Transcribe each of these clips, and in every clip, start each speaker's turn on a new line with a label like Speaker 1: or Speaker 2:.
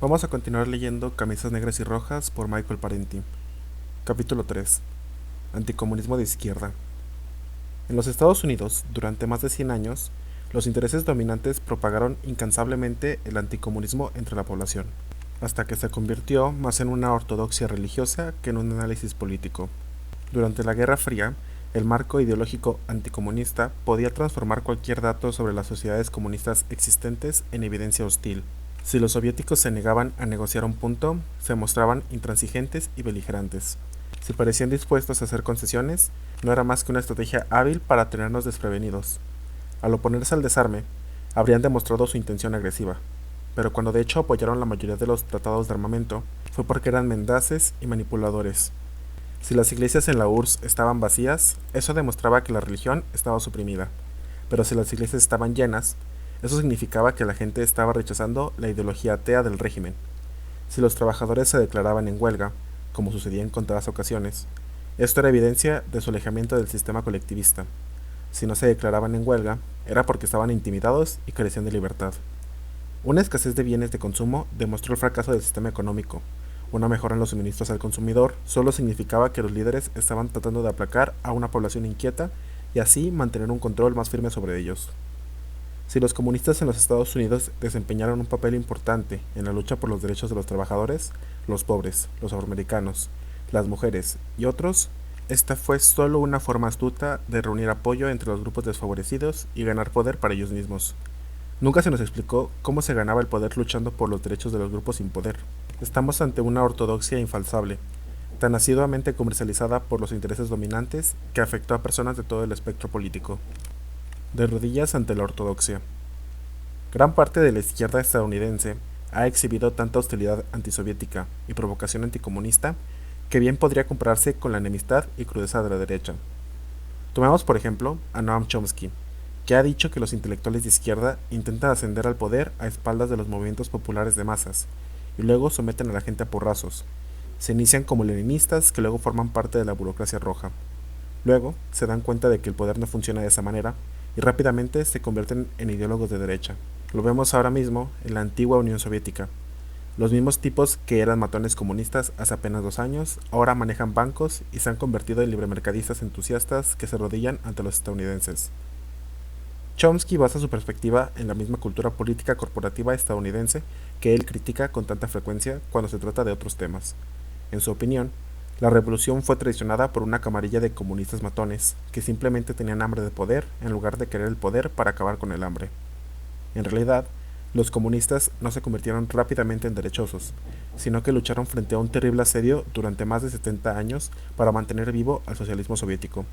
Speaker 1: Vamos a continuar leyendo Camisas Negras y Rojas por Michael Parenti. Capítulo 3. Anticomunismo de izquierda. En los Estados Unidos, durante más de 100 años, los intereses dominantes propagaron incansablemente el anticomunismo entre la población, hasta que se convirtió más en una ortodoxia religiosa que en un análisis político. Durante la Guerra Fría, el marco ideológico anticomunista podía transformar cualquier dato sobre las sociedades comunistas existentes en evidencia hostil. Si los soviéticos se negaban a negociar un punto, se mostraban intransigentes y beligerantes. Si parecían dispuestos a hacer concesiones, no era más que una estrategia hábil para tenernos desprevenidos. Al oponerse al desarme, habrían demostrado su intención agresiva, pero cuando de hecho apoyaron la mayoría de los tratados de armamento, fue porque eran mendaces y manipuladores. Si las iglesias en la URSS estaban vacías, eso demostraba que la religión estaba suprimida, pero si las iglesias estaban llenas, eso significaba que la gente estaba rechazando la ideología atea del régimen. Si los trabajadores se declaraban en huelga, como sucedía en contadas ocasiones, esto era evidencia de su alejamiento del sistema colectivista. Si no se declaraban en huelga, era porque estaban intimidados y carecían de libertad. Una escasez de bienes de consumo demostró el fracaso del sistema económico. Una mejora en los suministros al consumidor solo significaba que los líderes estaban tratando de aplacar a una población inquieta y así mantener un control más firme sobre ellos. Si los comunistas en los Estados Unidos desempeñaron un papel importante en la lucha por los derechos de los trabajadores, los pobres, los afroamericanos, las mujeres y otros, esta fue solo una forma astuta de reunir apoyo entre los grupos desfavorecidos y ganar poder para ellos mismos. Nunca se nos explicó cómo se ganaba el poder luchando por los derechos de los grupos sin poder. Estamos ante una ortodoxia infalsable, tan asiduamente comercializada por los intereses dominantes que afectó a personas de todo el espectro político. De rodillas ante la ortodoxia. Gran parte de la izquierda estadounidense ha exhibido tanta hostilidad antisoviética y provocación anticomunista que bien podría compararse con la enemistad y crudeza de la derecha. Tomemos por ejemplo a Noam Chomsky, que ha dicho que los intelectuales de izquierda intentan ascender al poder a espaldas de los movimientos populares de masas y luego someten a la gente a porrazos. Se inician como leninistas que luego forman parte de la burocracia roja. Luego se dan cuenta de que el poder no funciona de esa manera y rápidamente se convierten en ideólogos de derecha. Lo vemos ahora mismo en la antigua Unión Soviética. Los mismos tipos que eran matones comunistas hace apenas 2 años, ahora manejan bancos y se han convertido en libremercadistas entusiastas que se arrodillan ante los estadounidenses. Chomsky basa su perspectiva en la misma cultura política corporativa estadounidense que él critica con tanta frecuencia cuando se trata de otros temas. En su opinión, la revolución fue traicionada por una camarilla de comunistas matones que simplemente tenían hambre de poder en lugar de querer el poder para acabar con el hambre. En realidad, los comunistas no se convirtieron rápidamente en derechosos, sino que lucharon frente a un terrible asedio durante más de 70 años para mantener vivo al socialismo soviético.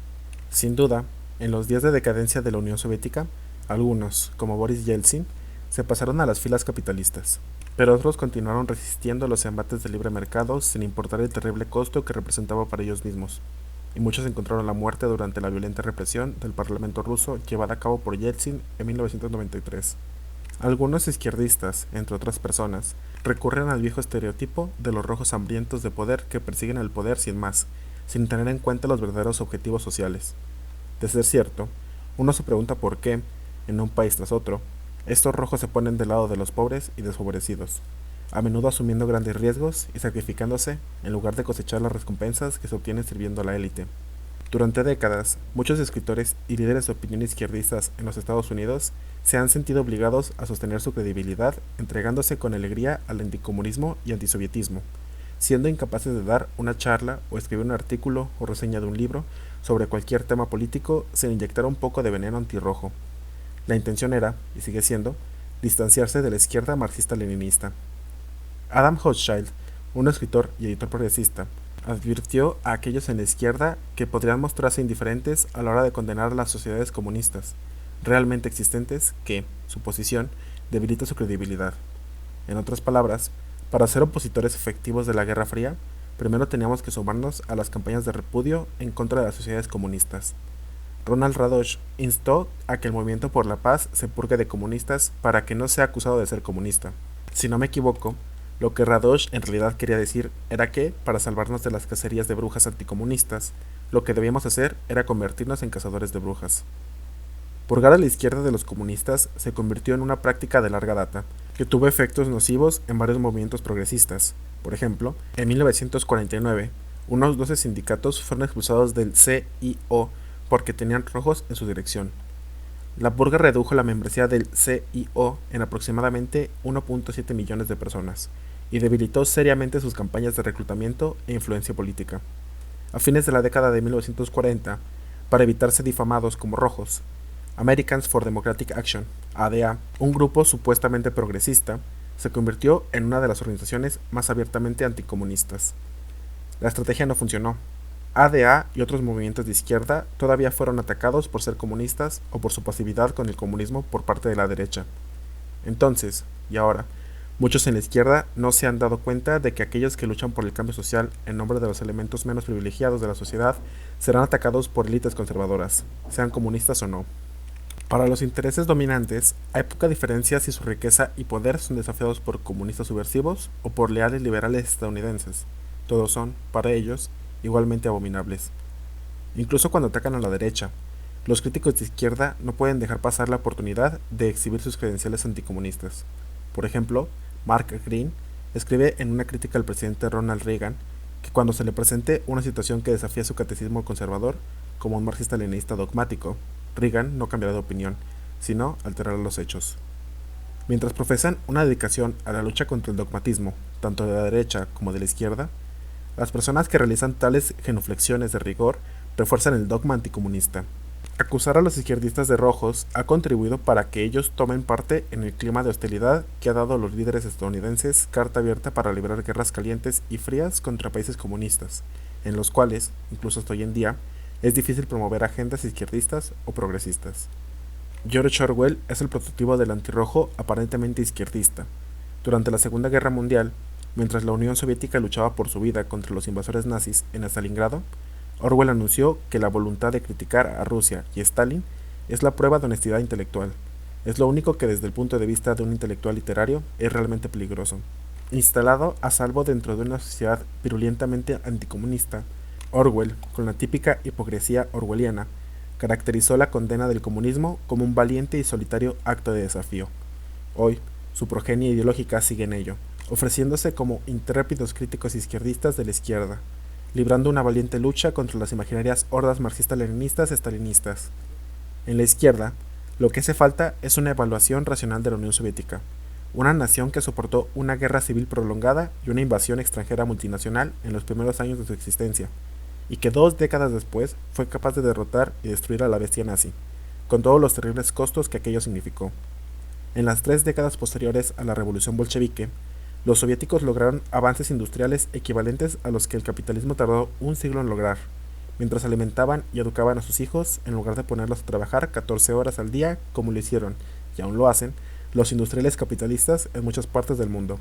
Speaker 1: Sin duda, en los días de decadencia de la Unión Soviética, algunos, como Boris Yeltsin, se pasaron a las filas capitalistas, pero otros continuaron resistiendo los embates del libre mercado sin importar el terrible costo que representaba para ellos mismos, y muchos encontraron la muerte durante la violenta represión del Parlamento ruso llevada a cabo por Yeltsin en 1993. Algunos izquierdistas, entre otras personas, recurren al viejo estereotipo de los rojos hambrientos de poder que persiguen el poder sin más, sin tener en cuenta los verdaderos objetivos sociales. De ser cierto, uno se pregunta por qué, en un país tras otro, estos rojos se ponen del lado de los pobres y desfavorecidos, a menudo asumiendo grandes riesgos y sacrificándose en lugar de cosechar las recompensas que se obtienen sirviendo a la élite. Durante décadas, muchos escritores y líderes de opinión izquierdistas en los Estados Unidos se han sentido obligados a sostener su credibilidad entregándose con alegría al anticomunismo y antisovietismo, siendo incapaces de dar una charla o escribir un artículo o reseña de un libro sobre cualquier tema político sin inyectar un poco de veneno antirrojo. La intención era, y sigue siendo, distanciarse de la izquierda marxista-leninista. Adam Hochschild, un escritor y editor progresista, advirtió a aquellos en la izquierda que podrían mostrarse indiferentes a la hora de condenar a las sociedades comunistas, realmente existentes, que, su posición, debilita su credibilidad. En otras palabras, para ser opositores efectivos de la Guerra Fría, primero teníamos que sumarnos a las campañas de repudio en contra de las sociedades comunistas. Ronald Radosh instó a que el movimiento por la paz se purgue de comunistas para que no sea acusado de ser comunista. Si no me equivoco, lo que Radosh en realidad quería decir era que, para salvarnos de las cacerías de brujas anticomunistas, lo que debíamos hacer era convertirnos en cazadores de brujas. Purgar a la izquierda de los comunistas se convirtió en una práctica de larga data, que tuvo efectos nocivos en varios movimientos progresistas. Por ejemplo, en 1949, unos 12 sindicatos fueron expulsados del CIO porque tenían rojos en su dirección. La purga redujo la membresía del CIO en aproximadamente 1.7 millones de personas y debilitó seriamente sus campañas de reclutamiento e influencia política. A fines de la década de 1940, para evitar ser difamados como rojos, Americans for Democratic Action, ADA, un grupo supuestamente progresista, se convirtió en una de las organizaciones más abiertamente anticomunistas. La estrategia no funcionó. ADA y otros movimientos de izquierda todavía fueron atacados por ser comunistas o por su pasividad con el comunismo por parte de la derecha. Entonces, y ahora, muchos en la izquierda no se han dado cuenta de que aquellos que luchan por el cambio social en nombre de los elementos menos privilegiados de la sociedad serán atacados por élites conservadoras, sean comunistas o no. Para los intereses dominantes, hay poca diferencia si su riqueza y poder son desafiados por comunistas subversivos o por leales liberales estadounidenses. Todos son, para ellos, igualmente abominables. Incluso cuando atacan a la derecha, los críticos de izquierda no pueden dejar pasar la oportunidad de exhibir sus credenciales anticomunistas. Por ejemplo, Mark Green escribe en una crítica al presidente Ronald Reagan que cuando se le presente una situación que desafía su catecismo conservador, como un marxista-leninista dogmático, Reagan no cambiará de opinión, sino alterará los hechos. Mientras profesan una dedicación a la lucha contra el dogmatismo, tanto de la derecha como de la izquierda, las personas que realizan tales genuflexiones de rigor refuerzan el dogma anticomunista. Acusar a los izquierdistas de rojos ha contribuido para que ellos tomen parte en el clima de hostilidad que ha dado a los líderes estadounidenses carta abierta para librar guerras calientes y frías contra países comunistas, en los cuales, incluso hasta hoy en día, es difícil promover agendas izquierdistas o progresistas. George Orwell es el prototipo del antirrojo aparentemente izquierdista. Durante la Segunda Guerra Mundial, mientras la Unión Soviética luchaba por su vida contra los invasores nazis en Stalingrado, Orwell anunció que la voluntad de criticar a Rusia y Stalin es la prueba de honestidad intelectual. Es lo único que desde el punto de vista de un intelectual literario es realmente peligroso. Instalado a salvo dentro de una sociedad virulentamente anticomunista, Orwell, con la típica hipocresía orwelliana, caracterizó la condena del comunismo como un valiente y solitario acto de desafío. Hoy, su progenie ideológica sigue en ello, ofreciéndose como intrépidos críticos izquierdistas de la izquierda, librando una valiente lucha contra las imaginarias hordas marxista-leninistas-estalinistas. En la izquierda, lo que hace falta es una evaluación racional de la Unión Soviética, una nación que soportó una guerra civil prolongada y una invasión extranjera multinacional en los primeros años de su existencia, y que 2 décadas después fue capaz de derrotar y destruir a la bestia nazi, con todos los terribles costos que aquello significó. En las 3 décadas posteriores a la revolución bolchevique, los soviéticos lograron avances industriales equivalentes a los que el capitalismo tardó un siglo en lograr, mientras alimentaban y educaban a sus hijos en lugar de ponerlos a trabajar 14 horas al día como lo hicieron, y aún lo hacen, los industriales capitalistas en muchas partes del mundo.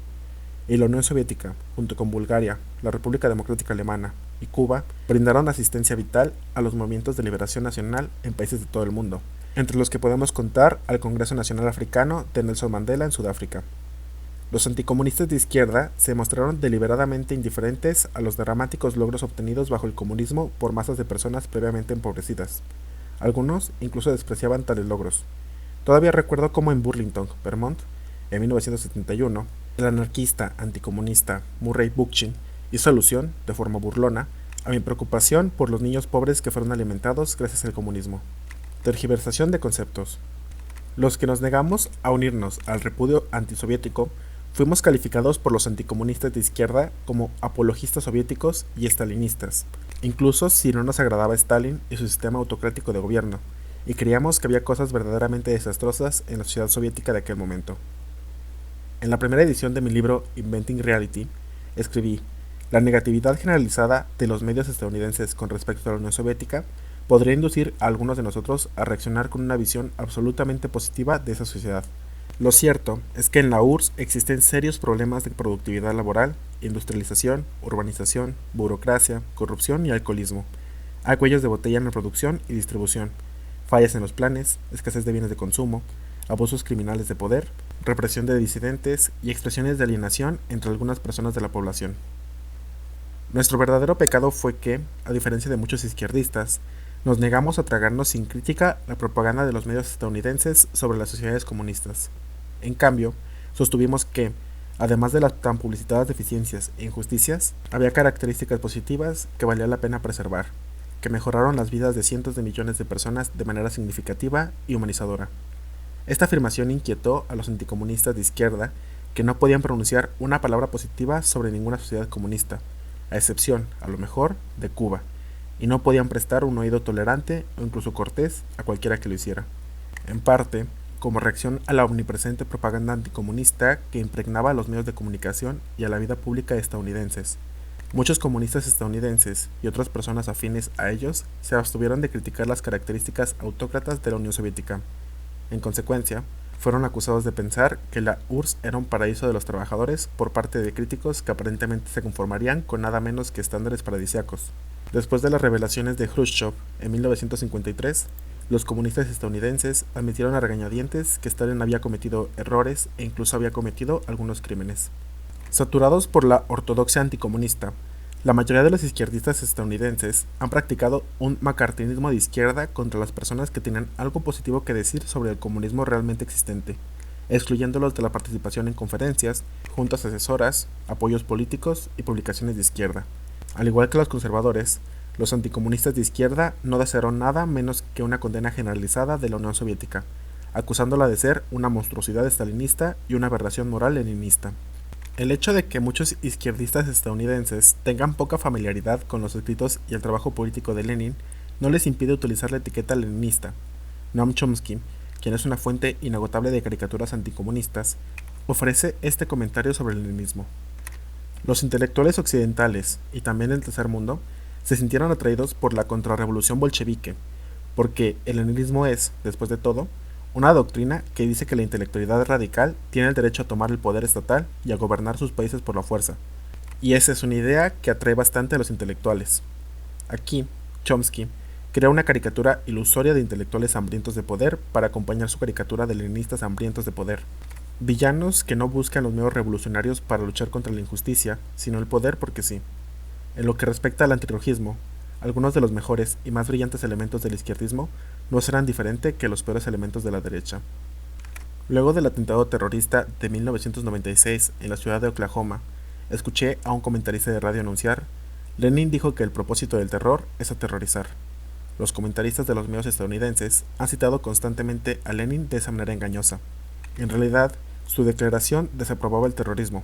Speaker 1: Y la Unión Soviética, junto con Bulgaria, la República Democrática Alemana y Cuba, brindaron asistencia vital a los movimientos de liberación nacional en países de todo el mundo, entre los que podemos contar al Congreso Nacional Africano de Nelson Mandela en Sudáfrica. Los anticomunistas de izquierda se mostraron deliberadamente indiferentes a los dramáticos logros obtenidos bajo el comunismo por masas de personas previamente empobrecidas. Algunos incluso despreciaban tales logros. Todavía recuerdo cómo en Burlington, Vermont, en 1971, el anarquista anticomunista Murray Bookchin hizo alusión, de forma burlona, a mi preocupación por los niños pobres que fueron alimentados gracias al comunismo. Tergiversación de conceptos. Los que nos negamos a unirnos al repudio antisoviético fuimos calificados por los anticomunistas de izquierda como apologistas soviéticos y estalinistas, incluso si no nos agradaba Stalin y su sistema autocrático de gobierno, y creíamos que había cosas verdaderamente desastrosas en la sociedad soviética de aquel momento. En la primera edición de mi libro Inventing Reality, escribí: la negatividad generalizada de los medios estadounidenses con respecto a la Unión Soviética podría inducir a algunos de nosotros a reaccionar con una visión absolutamente positiva de esa sociedad. Lo cierto es que en la URSS existen serios problemas de productividad laboral, industrialización, urbanización, burocracia, corrupción y alcoholismo. Hay cuellos de botella en la producción y distribución, fallas en los planes, escasez de bienes de consumo, abusos criminales de poder, represión de disidentes y expresiones de alienación entre algunas personas de la población. Nuestro verdadero pecado fue que, a diferencia de muchos izquierdistas, nos negamos a tragarnos sin crítica la propaganda de los medios estadounidenses sobre las sociedades comunistas. En cambio, Sostuvimos que, además de las tan publicitadas deficiencias e injusticias, había características positivas que valía la pena preservar, que mejoraron las vidas de cientos de millones de personas de manera significativa y humanizadora. Esta afirmación inquietó a los anticomunistas de izquierda, que no podían pronunciar una palabra positiva sobre ninguna sociedad comunista, a excepción, a lo mejor, de Cuba, y no podían prestar un oído tolerante o incluso cortés a cualquiera que lo hiciera. En parte, como reacción a la omnipresente propaganda anticomunista que impregnaba a los medios de comunicación y a la vida pública estadounidenses. Muchos comunistas estadounidenses y otras personas afines a ellos se abstuvieron de criticar las características autócratas de la Unión Soviética. En consecuencia, fueron acusados de pensar que la URSS era un paraíso de los trabajadores por parte de críticos que aparentemente se conformarían con nada menos que estándares paradisíacos. Después de las revelaciones de Khrushchev en 1953, los comunistas estadounidenses admitieron a regañadientes que Stalin había cometido errores e incluso había cometido algunos crímenes. Saturados por la ortodoxia anticomunista, la mayoría de los izquierdistas estadounidenses han practicado un macartismo de izquierda contra las personas que tienen algo positivo que decir sobre el comunismo realmente existente, excluyéndolos de la participación en conferencias, juntas asesoras, apoyos políticos y publicaciones de izquierda. Al igual que los conservadores, los anticomunistas de izquierda no desearon nada menos que una condena generalizada de la Unión Soviética, acusándola de ser una monstruosidad estalinista y una aberración moral leninista. El hecho de que muchos izquierdistas estadounidenses tengan poca familiaridad con los escritos y el trabajo político de Lenin no les impide utilizar la etiqueta leninista. Noam Chomsky, quien es una fuente inagotable de caricaturas anticomunistas, ofrece este comentario sobre el leninismo. Los intelectuales occidentales, y también del tercer mundo, se sintieron atraídos por la contrarrevolución bolchevique, porque el leninismo es, después de todo, una doctrina que dice que la intelectualidad radical tiene el derecho a tomar el poder estatal y a gobernar sus países por la fuerza. Y esa es una idea que atrae bastante a los intelectuales. Aquí, Chomsky crea una caricatura ilusoria de intelectuales hambrientos de poder para acompañar su caricatura de leninistas hambrientos de poder. Villanos que no buscan los medios revolucionarios para luchar contra la injusticia, sino el poder porque sí. En lo que respecta al antirrojismo, algunos de los mejores y más brillantes elementos del izquierdismo no serán diferente que los peores elementos de la derecha. Luego del atentado terrorista de 1996 en la ciudad de Oklahoma, escuché a un comentarista de radio anunciar: Lenin dijo que el propósito del terror es aterrorizar. Los comentaristas de los medios estadounidenses han citado constantemente a Lenin de esa manera engañosa. En realidad, su declaración desaprobaba el terrorismo,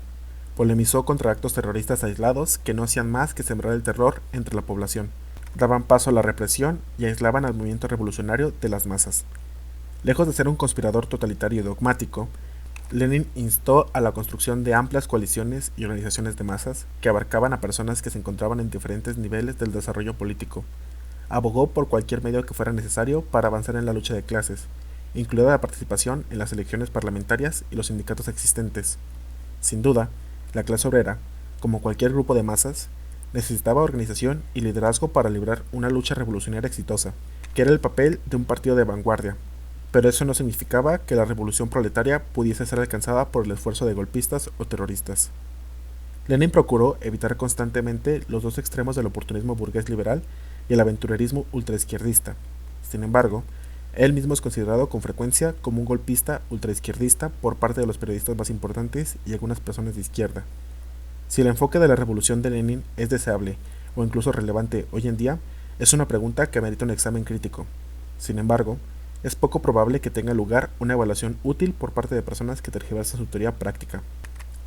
Speaker 1: polemizó contra actos terroristas aislados que no hacían más que sembrar el terror entre la población, daban paso a la represión y aislaban al movimiento revolucionario de las masas. Lejos de ser un conspirador totalitario y dogmático, Lenin instó a la construcción de amplias coaliciones y organizaciones de masas que abarcaban a personas que se encontraban en diferentes niveles del desarrollo político. Abogó por cualquier medio que fuera necesario para avanzar en la lucha de clases, incluida la participación en las elecciones parlamentarias y los sindicatos existentes. Sin duda, la clase obrera, como cualquier grupo de masas, necesitaba organización y liderazgo para librar una lucha revolucionaria exitosa, que era el papel de un partido de vanguardia, pero eso no significaba que la revolución proletaria pudiese ser alcanzada por el esfuerzo de golpistas o terroristas. Lenin procuró evitar constantemente los dos extremos del oportunismo burgués liberal y el aventurerismo ultraizquierdista. Sin embargo, él mismo es considerado con frecuencia como un golpista ultraizquierdista por parte de los periodistas más importantes y algunas personas de izquierda. Si el enfoque de la revolución de Lenin es deseable o incluso relevante hoy en día, es una pregunta que merita un examen crítico. Sin embargo, es poco probable que tenga lugar una evaluación útil por parte de personas que tergiversan su teoría práctica.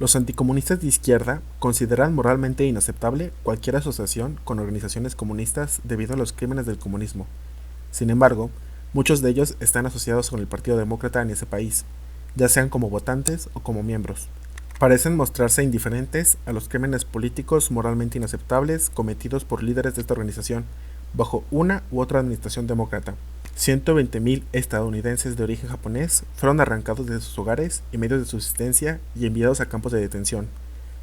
Speaker 1: Los anticomunistas de izquierda consideran moralmente inaceptable cualquier asociación con organizaciones comunistas debido a los crímenes del comunismo. Sin embargo, muchos de ellos están asociados con el Partido Demócrata en ese país, ya sean como votantes o como miembros. Parecen mostrarse indiferentes a los crímenes políticos moralmente inaceptables cometidos por líderes de esta organización bajo una u otra administración demócrata. 120.000 estadounidenses de origen japonés fueron arrancados de sus hogares y medios de subsistencia y enviados a campos de detención.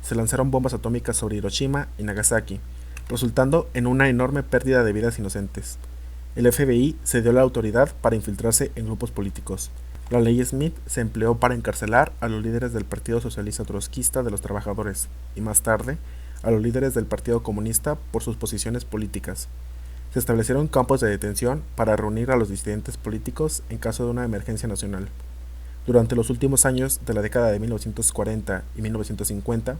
Speaker 1: Se lanzaron bombas atómicas sobre Hiroshima y Nagasaki, resultando en una enorme pérdida de vidas inocentes. El FBI se dio la autoridad para infiltrarse en grupos políticos. La ley Smith se empleó para encarcelar a los líderes del Partido Socialista Trotskista de los Trabajadores y más tarde a los líderes del Partido Comunista por sus posiciones políticas. Se establecieron campos de detención para reunir a los disidentes políticos en caso de una emergencia nacional. Durante los últimos años de la década de 1940 y 1950,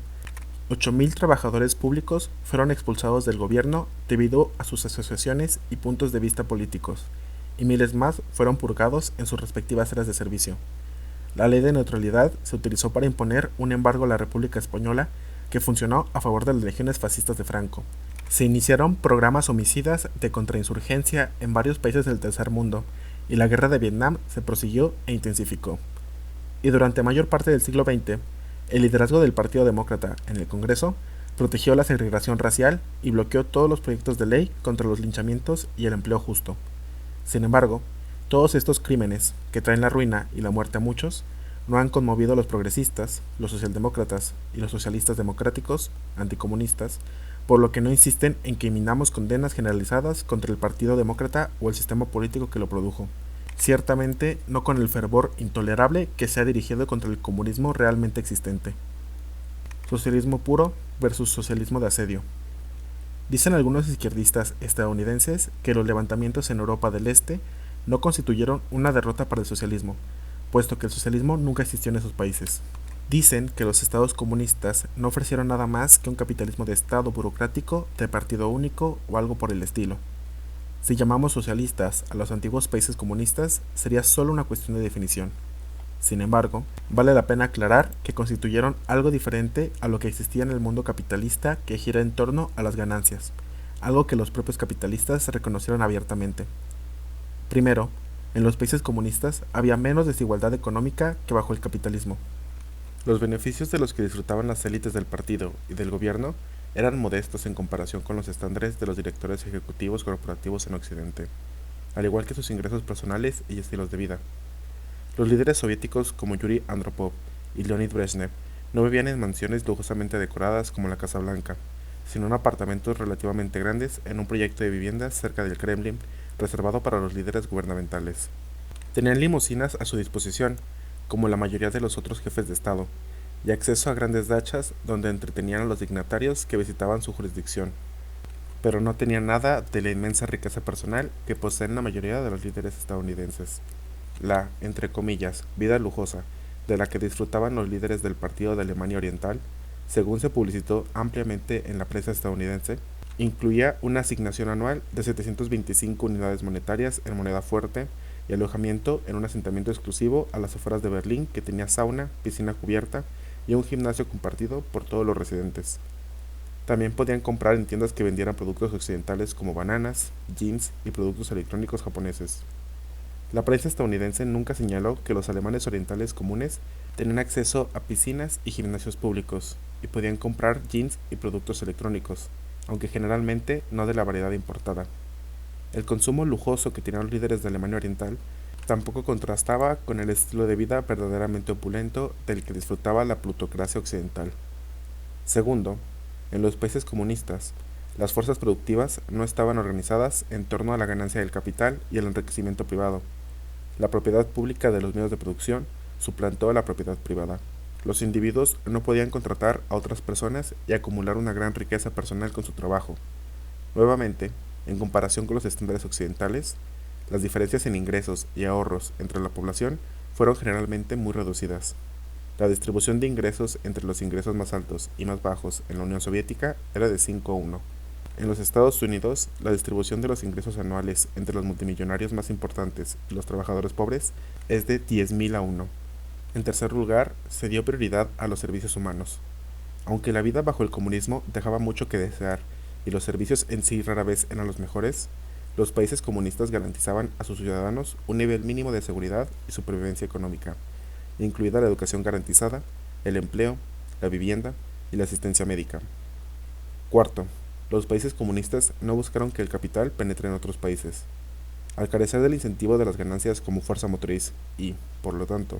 Speaker 1: 8.000 trabajadores públicos fueron expulsados del gobierno debido a sus asociaciones y puntos de vista políticos, y miles más fueron purgados en sus respectivas áreas de servicio. La ley de neutralidad se utilizó para imponer un embargo a la República Española que funcionó a favor de las legiones fascistas de Franco. Se iniciaron programas homicidas de contrainsurgencia en varios países del tercer mundo, y la guerra de Vietnam se prosiguió e intensificó. Y durante mayor parte del siglo XX, el liderazgo del Partido Demócrata en el Congreso protegió la segregación racial y bloqueó todos los proyectos de ley contra los linchamientos y el empleo justo. Sin embargo, todos estos crímenes, que traen la ruina y la muerte a muchos, no han conmovido a los progresistas, los socialdemócratas y los socialistas democráticos, anticomunistas, por lo que no insisten en que eminamos condenas generalizadas contra el Partido Demócrata o el sistema político que lo produjo. Ciertamente no con el fervor intolerable que se ha dirigido contra el comunismo realmente existente. Socialismo puro versus socialismo de asedio. Dicen algunos izquierdistas estadounidenses que los levantamientos en Europa del Este no constituyeron una derrota para el socialismo, puesto que el socialismo nunca existió en esos países. Dicen que los estados comunistas no ofrecieron nada más que un capitalismo de estado burocrático, de partido único o algo por el estilo. Si llamamos socialistas a los antiguos países comunistas, sería solo una cuestión de definición. Sin embargo, vale la pena aclarar que constituyeron algo diferente a lo que existía en el mundo capitalista que gira en torno a las ganancias, algo que los propios capitalistas reconocieron abiertamente. Primero, en los países comunistas había menos desigualdad económica que bajo el capitalismo. Los beneficios de los que disfrutaban las élites del partido y del gobierno eran modestos en comparación con los estándares de los directores ejecutivos corporativos en Occidente, al igual que sus ingresos personales y estilos de vida. Los líderes soviéticos como Yuri Andropov y Leonid Brezhnev no vivían en mansiones lujosamente decoradas como la Casa Blanca, sino en apartamentos relativamente grandes en un proyecto de viviendas cerca del Kremlin reservado para los líderes gubernamentales. Tenían limusinas a su disposición, como la mayoría de los otros jefes de Estado, y acceso a grandes dachas donde entretenían a los dignatarios que visitaban su jurisdicción. Pero no tenían nada de la inmensa riqueza personal que poseen la mayoría de los líderes estadounidenses. La, entre comillas, vida lujosa de la que disfrutaban los líderes del Partido de Alemania Oriental, según se publicitó ampliamente en la prensa estadounidense, incluía una asignación anual de 725 unidades monetarias en moneda fuerte y alojamiento en un asentamiento exclusivo a las afueras de Berlín que tenía sauna, piscina cubierta y un gimnasio compartido por todos los residentes. También podían comprar en tiendas que vendieran productos occidentales como bananas, jeans y productos electrónicos japoneses. La prensa estadounidense nunca señaló que los alemanes orientales comunes tenían acceso a piscinas y gimnasios públicos y podían comprar jeans y productos electrónicos, aunque generalmente no de la variedad importada. El consumo lujoso que tenían los líderes de Alemania Oriental tampoco contrastaba con el estilo de vida verdaderamente opulento del que disfrutaba la plutocracia occidental. Segundo, en los países comunistas, las fuerzas productivas no estaban organizadas en torno a la ganancia del capital y el enriquecimiento privado. La propiedad pública de los medios de producción suplantó a la propiedad privada. Los individuos no podían contratar a otras personas y acumular una gran riqueza personal con su trabajo. Nuevamente, en comparación con los estándares occidentales, las diferencias en ingresos y ahorros entre la población fueron generalmente muy reducidas. La distribución de ingresos entre los ingresos más altos y más bajos en la Unión Soviética era de 5-1. En los Estados Unidos, la distribución de los ingresos anuales entre los multimillonarios más importantes y los trabajadores pobres es de 10.000-1. En tercer lugar, se dio prioridad a los servicios humanos. Aunque la vida bajo el comunismo dejaba mucho que desear y los servicios en sí rara vez eran los mejores, los países comunistas garantizaban a sus ciudadanos un nivel mínimo de seguridad y supervivencia económica, incluida la educación garantizada, el empleo, la vivienda y la asistencia médica. Cuarto, los países comunistas no buscaron que el capital penetre en otros países. Al carecer del incentivo de las ganancias como fuerza motriz y, por lo tanto,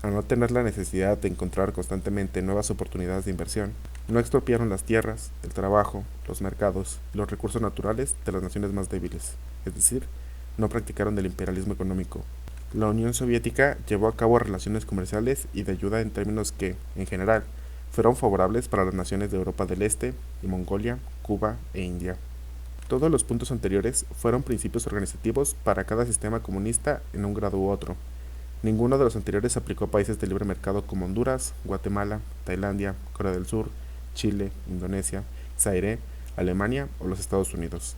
Speaker 1: al no tener la necesidad de encontrar constantemente nuevas oportunidades de inversión, no expropiaron las tierras, el trabajo, los mercados y los recursos naturales de las naciones más débiles, es decir, no practicaron el imperialismo económico. La Unión Soviética llevó a cabo relaciones comerciales y de ayuda en términos que, en general, fueron favorables para las naciones de Europa del Este y Mongolia, Cuba e India. Todos los puntos anteriores fueron principios organizativos para cada sistema comunista en un grado u otro, Ninguno de los anteriores se aplicó a países de libre mercado como Honduras, Guatemala, Tailandia, Corea del Sur, Chile, Indonesia, Zaire, Alemania o los Estados Unidos.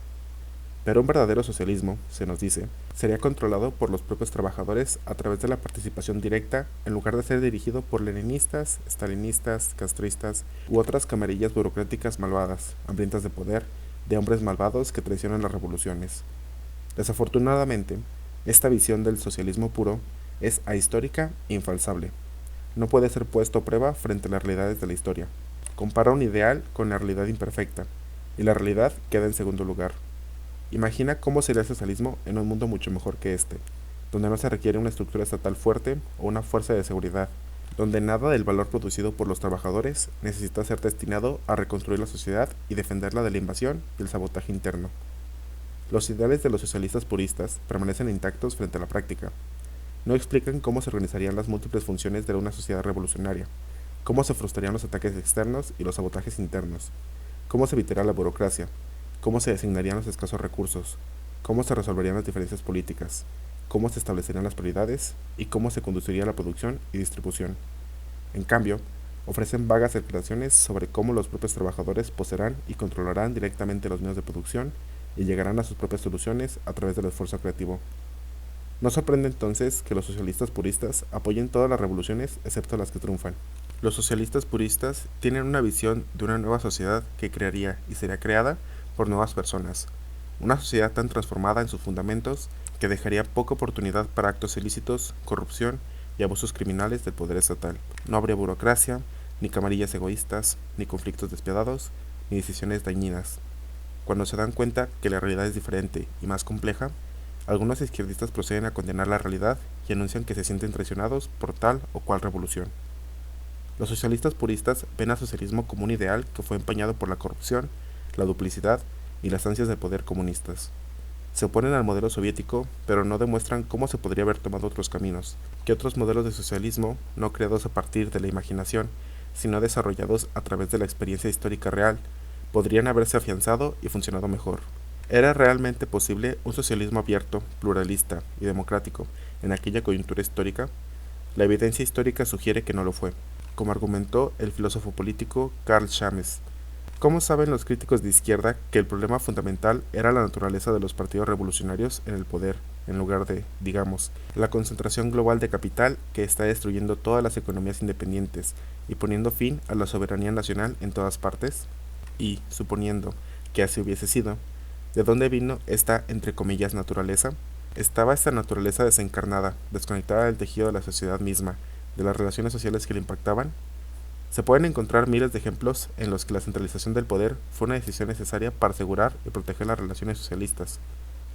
Speaker 1: Pero un verdadero socialismo, se nos dice, sería controlado por los propios trabajadores a través de la participación directa en lugar de ser dirigido por leninistas, stalinistas, castristas u otras camarillas burocráticas malvadas, hambrientas de poder, de hombres malvados que traicionan las revoluciones. Desafortunadamente, esta visión del socialismo puro es ahistórica e infalsable. No puede ser puesto a prueba frente a las realidades de la historia. Compara un ideal con la realidad imperfecta, y la realidad queda en segundo lugar. Imagina cómo sería el socialismo en un mundo mucho mejor que este, donde no se requiere una estructura estatal fuerte o una fuerza de seguridad, donde nada del valor producido por los trabajadores necesita ser destinado a reconstruir la sociedad y defenderla de la invasión y el sabotaje interno. Los ideales de los socialistas puristas permanecen intactos frente a la práctica. No explican cómo se organizarían las múltiples funciones de una sociedad revolucionaria, cómo se frustrarían los ataques externos y los sabotajes internos, cómo se evitaría la burocracia, cómo se designarían los escasos recursos, cómo se resolverían las diferencias políticas, cómo se establecerían las prioridades y cómo se conduciría la producción y distribución. En cambio, ofrecen vagas declaraciones sobre cómo los propios trabajadores poseerán y controlarán directamente los medios de producción y llegarán a sus propias soluciones a través del esfuerzo creativo. No sorprende entonces que los socialistas puristas apoyen todas las revoluciones excepto las que triunfan. Los socialistas puristas tienen una visión de una nueva sociedad que crearía y sería creada por nuevas personas, una sociedad tan transformada en sus fundamentos que dejaría poca oportunidad para actos ilícitos, corrupción y abusos criminales del poder estatal. No habría burocracia, ni camarillas egoístas, ni conflictos despiadados, ni decisiones dañinas. Cuando se dan cuenta que la realidad es diferente y más compleja, algunos izquierdistas proceden a condenar la realidad y anuncian que se sienten traicionados por tal o cual revolución. Los socialistas puristas ven al socialismo como un ideal que fue empañado por la corrupción, la duplicidad y las ansias de poder comunistas. Se oponen al modelo soviético, pero no demuestran cómo se podría haber tomado otros caminos, que otros modelos de socialismo, no creados a partir de la imaginación, sino desarrollados a través de la experiencia histórica real, podrían haberse afianzado y funcionado mejor. ¿Era realmente posible un socialismo abierto, pluralista y democrático en aquella coyuntura histórica? La evidencia histórica sugiere que no lo fue, como argumentó el filósofo político Carl Schamitt. ¿Cómo saben los críticos de izquierda que el problema fundamental era la naturaleza de los partidos revolucionarios en el poder, en lugar de, digamos, la concentración global de capital que está destruyendo todas las economías independientes y poniendo fin a la soberanía nacional en todas partes? Y, suponiendo que así hubiese sido, ¿de dónde vino esta, entre comillas, naturaleza? Estaba esta naturaleza desencarnada, desconectada del tejido de la sociedad misma, de las relaciones sociales que le impactaban. Se pueden encontrar miles de ejemplos en los que la centralización del poder fue una decisión necesaria para asegurar y proteger las relaciones socialistas.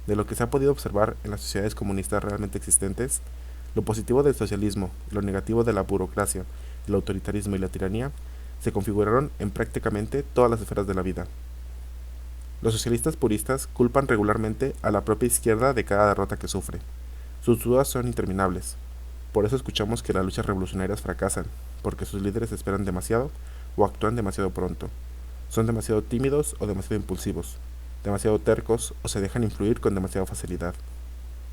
Speaker 1: De lo que se ha podido observar en las sociedades comunistas realmente existentes, lo positivo del socialismo y lo negativo de la burocracia, el autoritarismo y la tiranía se configuraron en prácticamente todas las esferas de la vida. Los socialistas puristas culpan regularmente a la propia izquierda de cada derrota que sufre. Sus dudas son interminables. Por eso escuchamos que las luchas revolucionarias fracasan, porque sus líderes esperan demasiado o actúan demasiado pronto. Son demasiado tímidos o demasiado impulsivos, demasiado tercos o se dejan influir con demasiada facilidad.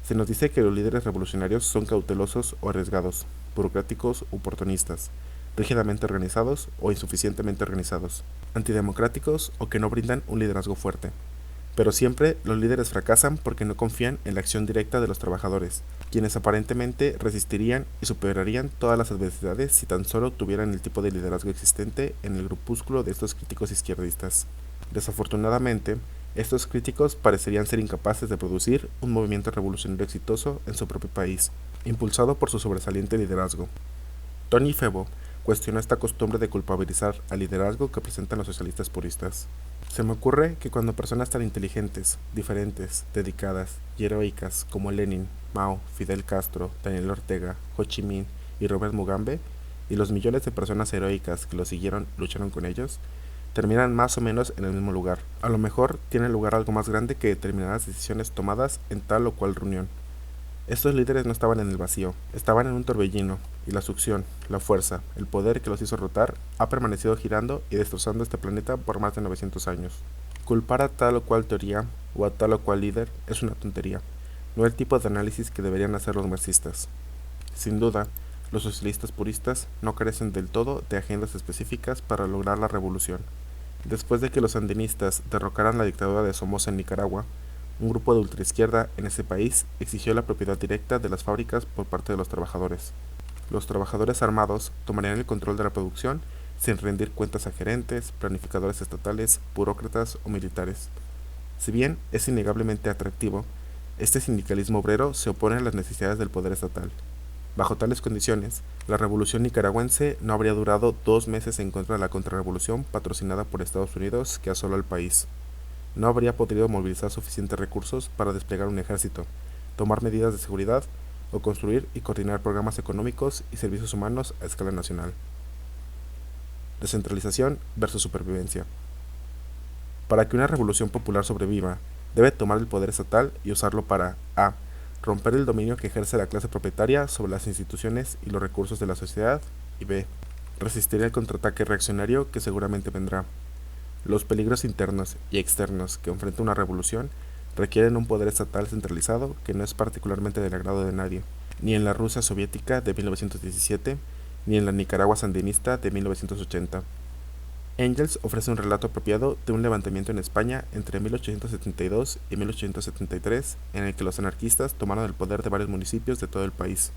Speaker 1: Se nos dice que los líderes revolucionarios son cautelosos o arriesgados, burocráticos u oportunistas, rígidamente organizados o insuficientemente organizados, antidemocráticos o que no brindan un liderazgo fuerte. Pero siempre los líderes fracasan porque no confían en la acción directa de los trabajadores, quienes aparentemente resistirían y superarían todas las adversidades si tan solo tuvieran el tipo de liderazgo existente en el grupúsculo de estos críticos izquierdistas. Desafortunadamente, estos críticos parecerían ser incapaces de producir un movimiento revolucionario exitoso en su propio país, impulsado por su sobresaliente liderazgo. Tony Febo cuestiona esta costumbre de culpabilizar al liderazgo que presentan los socialistas puristas. Se me ocurre que cuando personas tan inteligentes, diferentes, dedicadas y heroicas como Lenin, Mao, Fidel Castro, Daniel Ortega, Ho Chi Minh y Robert Mugabe, y los millones de personas heroicas que lo siguieron lucharon con ellos, terminan más o menos en el mismo lugar. A lo mejor tiene lugar algo más grande que determinadas decisiones tomadas en tal o cual reunión. Estos líderes no estaban en el vacío, estaban en un torbellino, y la succión, la fuerza, el poder que los hizo rotar ha permanecido girando y destrozando este planeta por más de 900 años. Culpar a tal o cual teoría o a tal o cual líder es una tontería, no el tipo de análisis que deberían hacer los marxistas. Sin duda, los socialistas puristas no carecen del todo de agendas específicas para lograr la revolución. Después de que los sandinistas derrocaran la dictadura de Somoza en Nicaragua, un grupo de ultraizquierda en ese país exigió la propiedad directa de las fábricas por parte de los trabajadores. Los trabajadores armados tomarían el control de la producción sin rendir cuentas a gerentes, planificadores estatales, burócratas o militares. Si bien es innegablemente atractivo, este sindicalismo obrero se opone a las necesidades del poder estatal. Bajo tales condiciones, la revolución nicaragüense no habría durado 2 meses en contra de la contrarrevolución patrocinada por Estados Unidos que asoló el país. No habría podido movilizar suficientes recursos para desplegar un ejército, tomar medidas de seguridad o construir y coordinar programas económicos y servicios humanos a escala nacional. Descentralización versus supervivencia. Para que una revolución popular sobreviva, debe tomar el poder estatal y usarlo para a. Romper el dominio que ejerce la clase propietaria sobre las instituciones y los recursos de la sociedad, y b. Resistir el contraataque reaccionario que seguramente vendrá. Los peligros internos y externos que enfrenta una revolución requieren un poder estatal centralizado que no es particularmente del agrado de nadie, ni en la Rusia soviética de 1917, ni en la Nicaragua sandinista de 1980. Engels ofrece un relato apropiado de un levantamiento en España entre 1872 y 1873 en el que los anarquistas tomaron el poder de varios municipios de todo el país.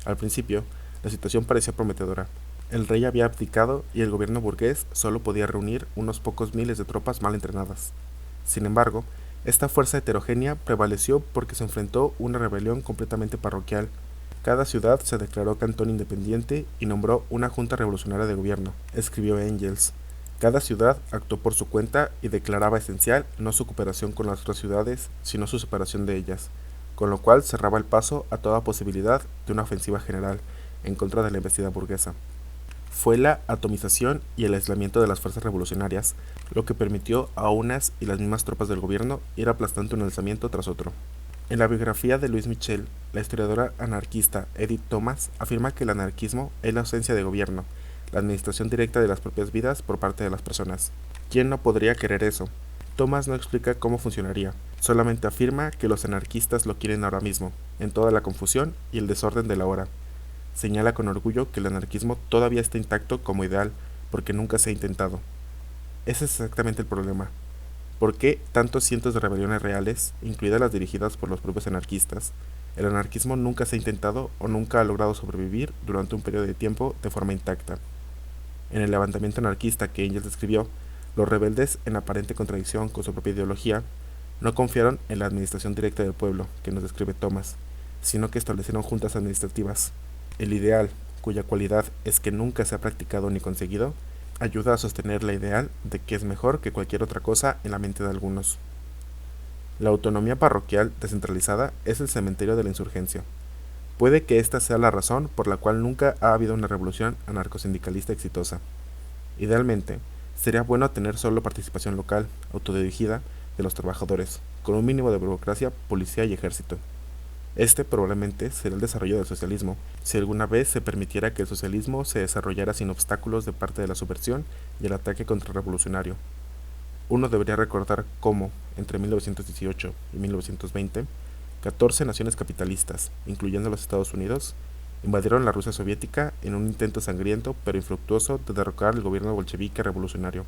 Speaker 1: Al principio, la situación parecía prometedora. El rey había abdicado y el gobierno burgués solo podía reunir unos pocos miles de tropas mal entrenadas. Sin embargo, esta fuerza heterogénea prevaleció porque se enfrentó una rebelión completamente parroquial. Cada ciudad se declaró cantón independiente y nombró una junta revolucionaria de gobierno, escribió Engels. Cada ciudad actuó por su cuenta y declaraba esencial no su cooperación con las otras ciudades, sino su separación de ellas, con lo cual cerraba el paso a toda posibilidad de una ofensiva general en contra de la embestida burguesa. Fue la atomización y el aislamiento de las fuerzas revolucionarias lo que permitió a unas y las mismas tropas del gobierno ir aplastando un alzamiento tras otro. En la biografía de Louise Michel, la historiadora anarquista Edith Thomas afirma que el anarquismo es la ausencia de gobierno, la administración directa de las propias vidas por parte de las personas. ¿Quién no podría querer eso? Thomas no explica cómo funcionaría, solamente afirma que los anarquistas lo quieren ahora mismo, en toda la confusión y el desorden de la hora. Señala con orgullo que el anarquismo todavía está intacto como ideal, porque nunca se ha intentado. Ese es exactamente el problema. ¿Por qué tantos cientos de rebeliones reales, incluidas las dirigidas por los propios anarquistas, el anarquismo nunca se ha intentado o nunca ha logrado sobrevivir durante un periodo de tiempo de forma intacta? En el levantamiento anarquista que Engels describió, los rebeldes, en aparente contradicción con su propia ideología, no confiaron en la administración directa del pueblo, que nos describe Thomas, sino que establecieron juntas administrativas. El ideal, cuya cualidad es que nunca se ha practicado ni conseguido, ayuda a sostener la ideal de que es mejor que cualquier otra cosa en la mente de algunos. La autonomía parroquial descentralizada es el cementerio de la insurgencia. Puede que esta sea la razón por la cual nunca ha habido una revolución anarcosindicalista exitosa. Idealmente, sería bueno tener solo participación local, autodirigida, de los trabajadores, con un mínimo de burocracia, policía y ejército. Este probablemente será el desarrollo del socialismo, si alguna vez se permitiera que el socialismo se desarrollara sin obstáculos de parte de la subversión y el ataque contrarrevolucionario. Uno debería recordar cómo, entre 1918 y 1920, 14 naciones capitalistas, incluyendo los Estados Unidos, invadieron la Rusia soviética en un intento sangriento pero infructuoso de derrocar el gobierno bolchevique revolucionario.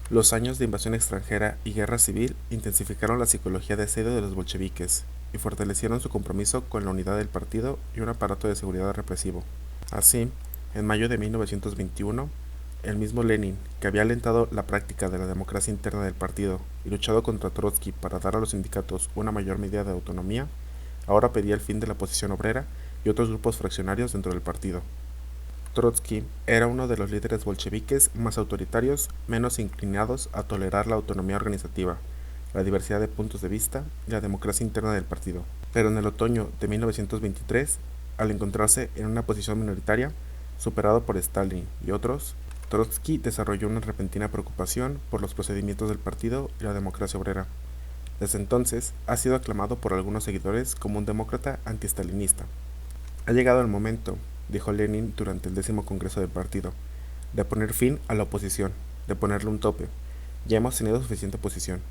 Speaker 1: Los años de invasión extranjera y guerra civil intensificaron la psicología de asedio de los bolcheviques y fortalecieron su compromiso con la unidad del partido y un aparato de seguridad represivo. Así, en mayo de 1921, el mismo Lenin, que había alentado la práctica de la democracia interna del partido y luchado contra Trotsky para dar a los sindicatos una mayor medida de autonomía, ahora pedía el fin de la posición obrera y otros grupos fraccionarios dentro del partido. Trotsky era uno de los líderes bolcheviques más autoritarios, menos inclinados a tolerar la autonomía organizativa, la diversidad de puntos de vista y la democracia interna del partido. Pero en el otoño de 1923, al encontrarse en una posición minoritaria, superado por Stalin y otros, Trotsky desarrolló una repentina preocupación por los procedimientos del partido y la democracia obrera. Desde entonces, ha sido aclamado por algunos seguidores como un demócrata antiestalinista. Ha llegado el momento, dijo Lenin durante el 10º Congreso del partido, de poner fin a la oposición, de ponerle un tope. Ya hemos tenido suficiente oposición.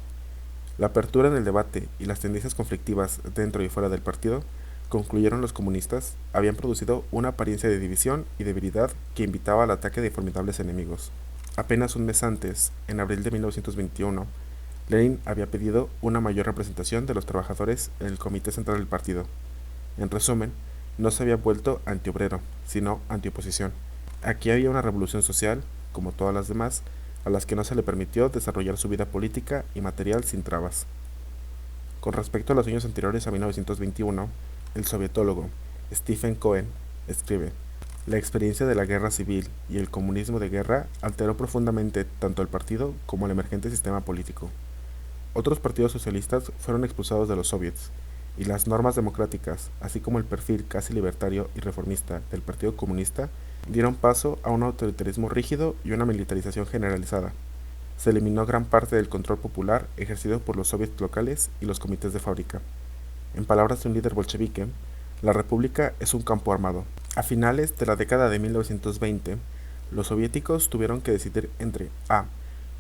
Speaker 1: La apertura en el debate y las tendencias conflictivas dentro y fuera del partido concluyeron los comunistas, habían producido una apariencia de división y debilidad que invitaba al ataque de formidables enemigos. Apenas un mes antes, en abril de 1921, Lenin había pedido una mayor representación de los trabajadores en el Comité Central del partido. En resumen, no se había vuelto antiobrero, sino antioposición. Aquí había una revolución social, como todas las demás, a las que no se le permitió desarrollar su vida política y material sin trabas. Con respecto a los años anteriores a 1921, el sovietólogo Stephen Cohen escribe: la experiencia de la guerra civil y el comunismo de guerra alteró profundamente tanto el partido como el emergente sistema político. Otros partidos socialistas fueron expulsados de los soviets, y las normas democráticas, así como el perfil casi libertario y reformista del Partido Comunista, dieron paso a un autoritarismo rígido y una militarización generalizada. Se eliminó gran parte del control popular ejercido por los soviets locales y los comités de fábrica. En palabras de un líder bolchevique, la república es un campo armado. A finales de la década de 1920, los soviéticos tuvieron que decidir entre a.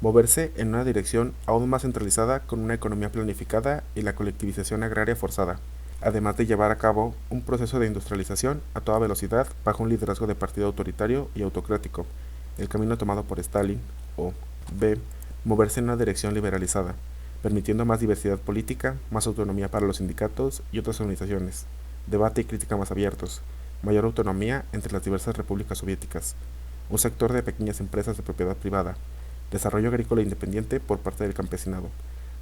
Speaker 1: moverse en una dirección aún más centralizada con una economía planificada y la colectivización agraria forzada, además de llevar a cabo un proceso de industrialización a toda velocidad bajo un liderazgo de partido autoritario y autocrático, el camino tomado por Stalin, o b. moverse en una dirección liberalizada, permitiendo más diversidad política, más autonomía para los sindicatos y otras organizaciones, debate y crítica más abiertos, mayor autonomía entre las diversas repúblicas soviéticas, un sector de pequeñas empresas de propiedad privada, desarrollo agrícola independiente por parte del campesinado,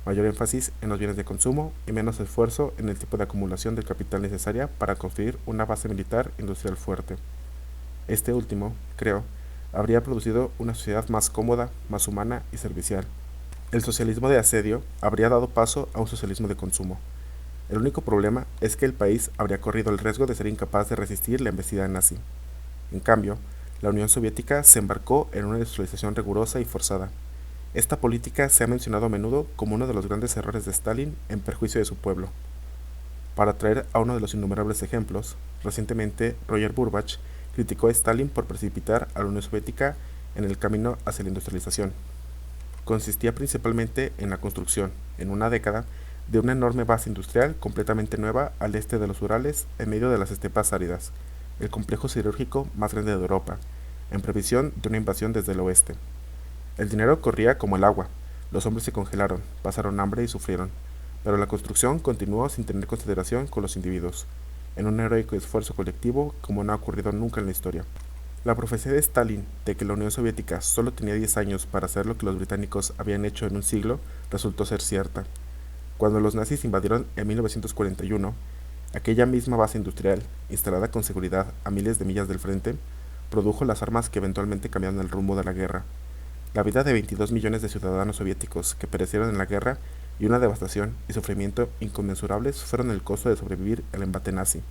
Speaker 1: mayor énfasis en los bienes de consumo y menos esfuerzo en el tipo de acumulación del capital necesaria para construir una base militar industrial fuerte. Este último, creo, habría producido una sociedad más cómoda, más humana y servicial. El socialismo de asedio habría dado paso a un socialismo de consumo. El único problema es que el país habría corrido el riesgo de ser incapaz de resistir la embestida nazi. En cambio, la Unión Soviética se embarcó en una industrialización rigurosa y forzada. Esta política se ha mencionado a menudo como uno de los grandes errores de Stalin en perjuicio de su pueblo. Para traer a uno de los innumerables ejemplos, recientemente Roger Burbach criticó a Stalin por precipitar a la Unión Soviética en el camino hacia la industrialización. Consistía principalmente en la construcción, en una década, de una enorme base industrial completamente nueva al este de los Urales en medio de las estepas áridas, el complejo siderúrgico más grande de Europa, en previsión de una invasión desde el oeste. El dinero corría como el agua, los hombres se congelaron, pasaron hambre y sufrieron, pero la construcción continuó sin tener consideración con los individuos, en un heroico esfuerzo colectivo como no ha ocurrido nunca en la historia. La profecía de Stalin de que la Unión Soviética solo tenía 10 años para hacer lo que los británicos habían hecho en un siglo resultó ser cierta. Cuando los nazis invadieron en 1941, aquella misma base industrial, instalada con seguridad a miles de millas del frente, produjo las armas que eventualmente cambiaron el rumbo de la guerra. La vida de 22 millones de ciudadanos soviéticos que perecieron en la guerra y una devastación y sufrimiento inconmensurables fueron el costo de sobrevivir al embate nazi.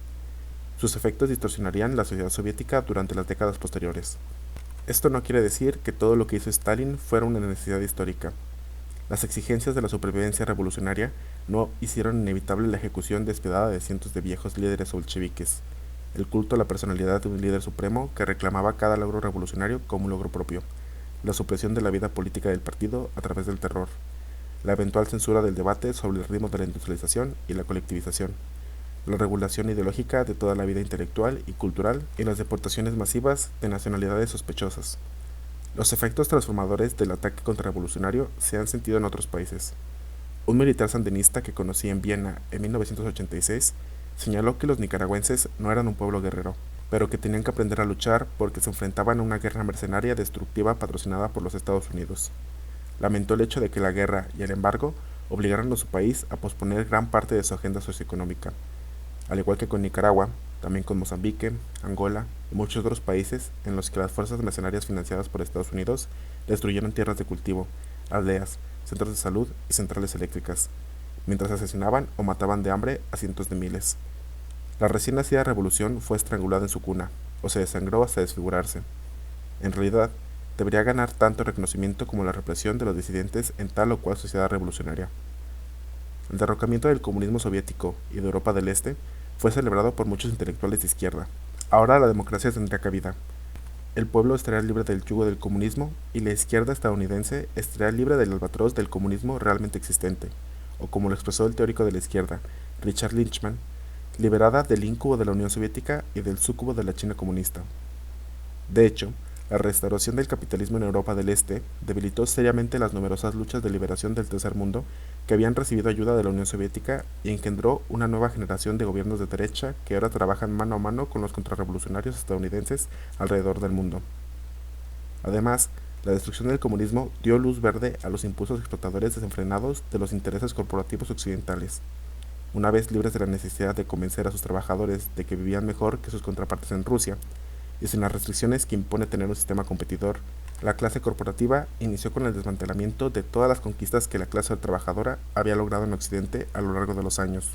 Speaker 1: Sus efectos distorsionarían la sociedad soviética durante las décadas posteriores. Esto no quiere decir que todo lo que hizo Stalin fuera una necesidad histórica. Las exigencias de la supervivencia revolucionaria no hicieron inevitable la ejecución despiadada de cientos de viejos líderes bolcheviques, el culto a la personalidad de un líder supremo que reclamaba cada logro revolucionario como un logro propio, la supresión de la vida política del partido a través del terror, la eventual censura del debate sobre el ritmo de la industrialización y la colectivización, la regulación ideológica de toda la vida intelectual y cultural y las deportaciones masivas de nacionalidades sospechosas. Los efectos transformadores del ataque contrarrevolucionario se han sentido en otros países. Un militar sandinista que conocí en Viena en 1986 señaló que los nicaragüenses no eran un pueblo guerrero, pero que tenían que aprender a luchar porque se enfrentaban a una guerra mercenaria destructiva patrocinada por los Estados Unidos. Lamentó el hecho de que la guerra y el embargo obligaron a su país a posponer gran parte de su agenda socioeconómica. Al igual que con Nicaragua, también con Mozambique, Angola y muchos otros países en los que las fuerzas mercenarias financiadas por Estados Unidos destruyeron tierras de cultivo, aldeas, centros de salud y centrales eléctricas, mientras asesinaban o mataban de hambre a cientos de miles. La recién nacida revolución fue estrangulada en su cuna, o se desangró hasta desfigurarse. En realidad, debería ganar tanto reconocimiento como la represión de los disidentes en tal o cual sociedad revolucionaria. El derrocamiento del comunismo soviético y de Europa del Este fue celebrado por muchos intelectuales de izquierda. Ahora la democracia tendrá cabida. El pueblo estará libre del yugo del comunismo y la izquierda estadounidense estará libre del albatros del comunismo realmente existente, o como lo expresó el teórico de la izquierda, Richard Lynchman, liberada del incubo de la Unión Soviética y del súcubo de la China comunista. De hecho, la restauración del capitalismo en Europa del Este debilitó seriamente las numerosas luchas de liberación del tercer mundo que habían recibido ayuda de la Unión Soviética y engendró una nueva generación de gobiernos de derecha que ahora trabajan mano a mano con los contrarrevolucionarios estadounidenses alrededor del mundo. Además, la destrucción del comunismo dio luz verde a los impulsos explotadores desenfrenados de los intereses corporativos occidentales. Una vez libres de la necesidad de convencer a sus trabajadores de que vivían mejor que sus contrapartes en Rusia, y sin las restricciones que impone tener un sistema competidor, la clase corporativa inició con el desmantelamiento de todas las conquistas que la clase trabajadora había logrado en Occidente a lo largo de los años.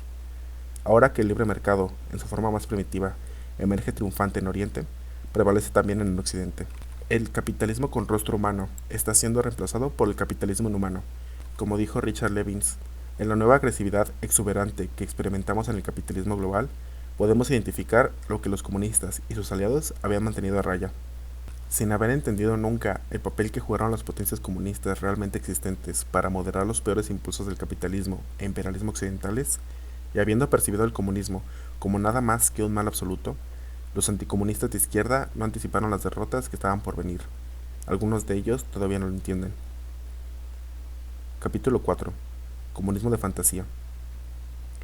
Speaker 1: Ahora que el libre mercado, en su forma más primitiva, emerge triunfante en Oriente, prevalece también en el Occidente. El capitalismo con rostro humano está siendo reemplazado por el capitalismo inhumano. Como dijo Richard Levins, en la nueva agresividad exuberante que experimentamos en el capitalismo global, podemos identificar lo que los comunistas y sus aliados habían mantenido a raya. Sin haber entendido nunca el papel que jugaron las potencias comunistas realmente existentes para moderar los peores impulsos del capitalismo e imperialismo occidentales, y habiendo percibido el comunismo como nada más que un mal absoluto, los anticomunistas de izquierda no anticiparon las derrotas que estaban por venir. Algunos de ellos todavía no lo entienden. Capítulo 4. Comunismo de fantasía.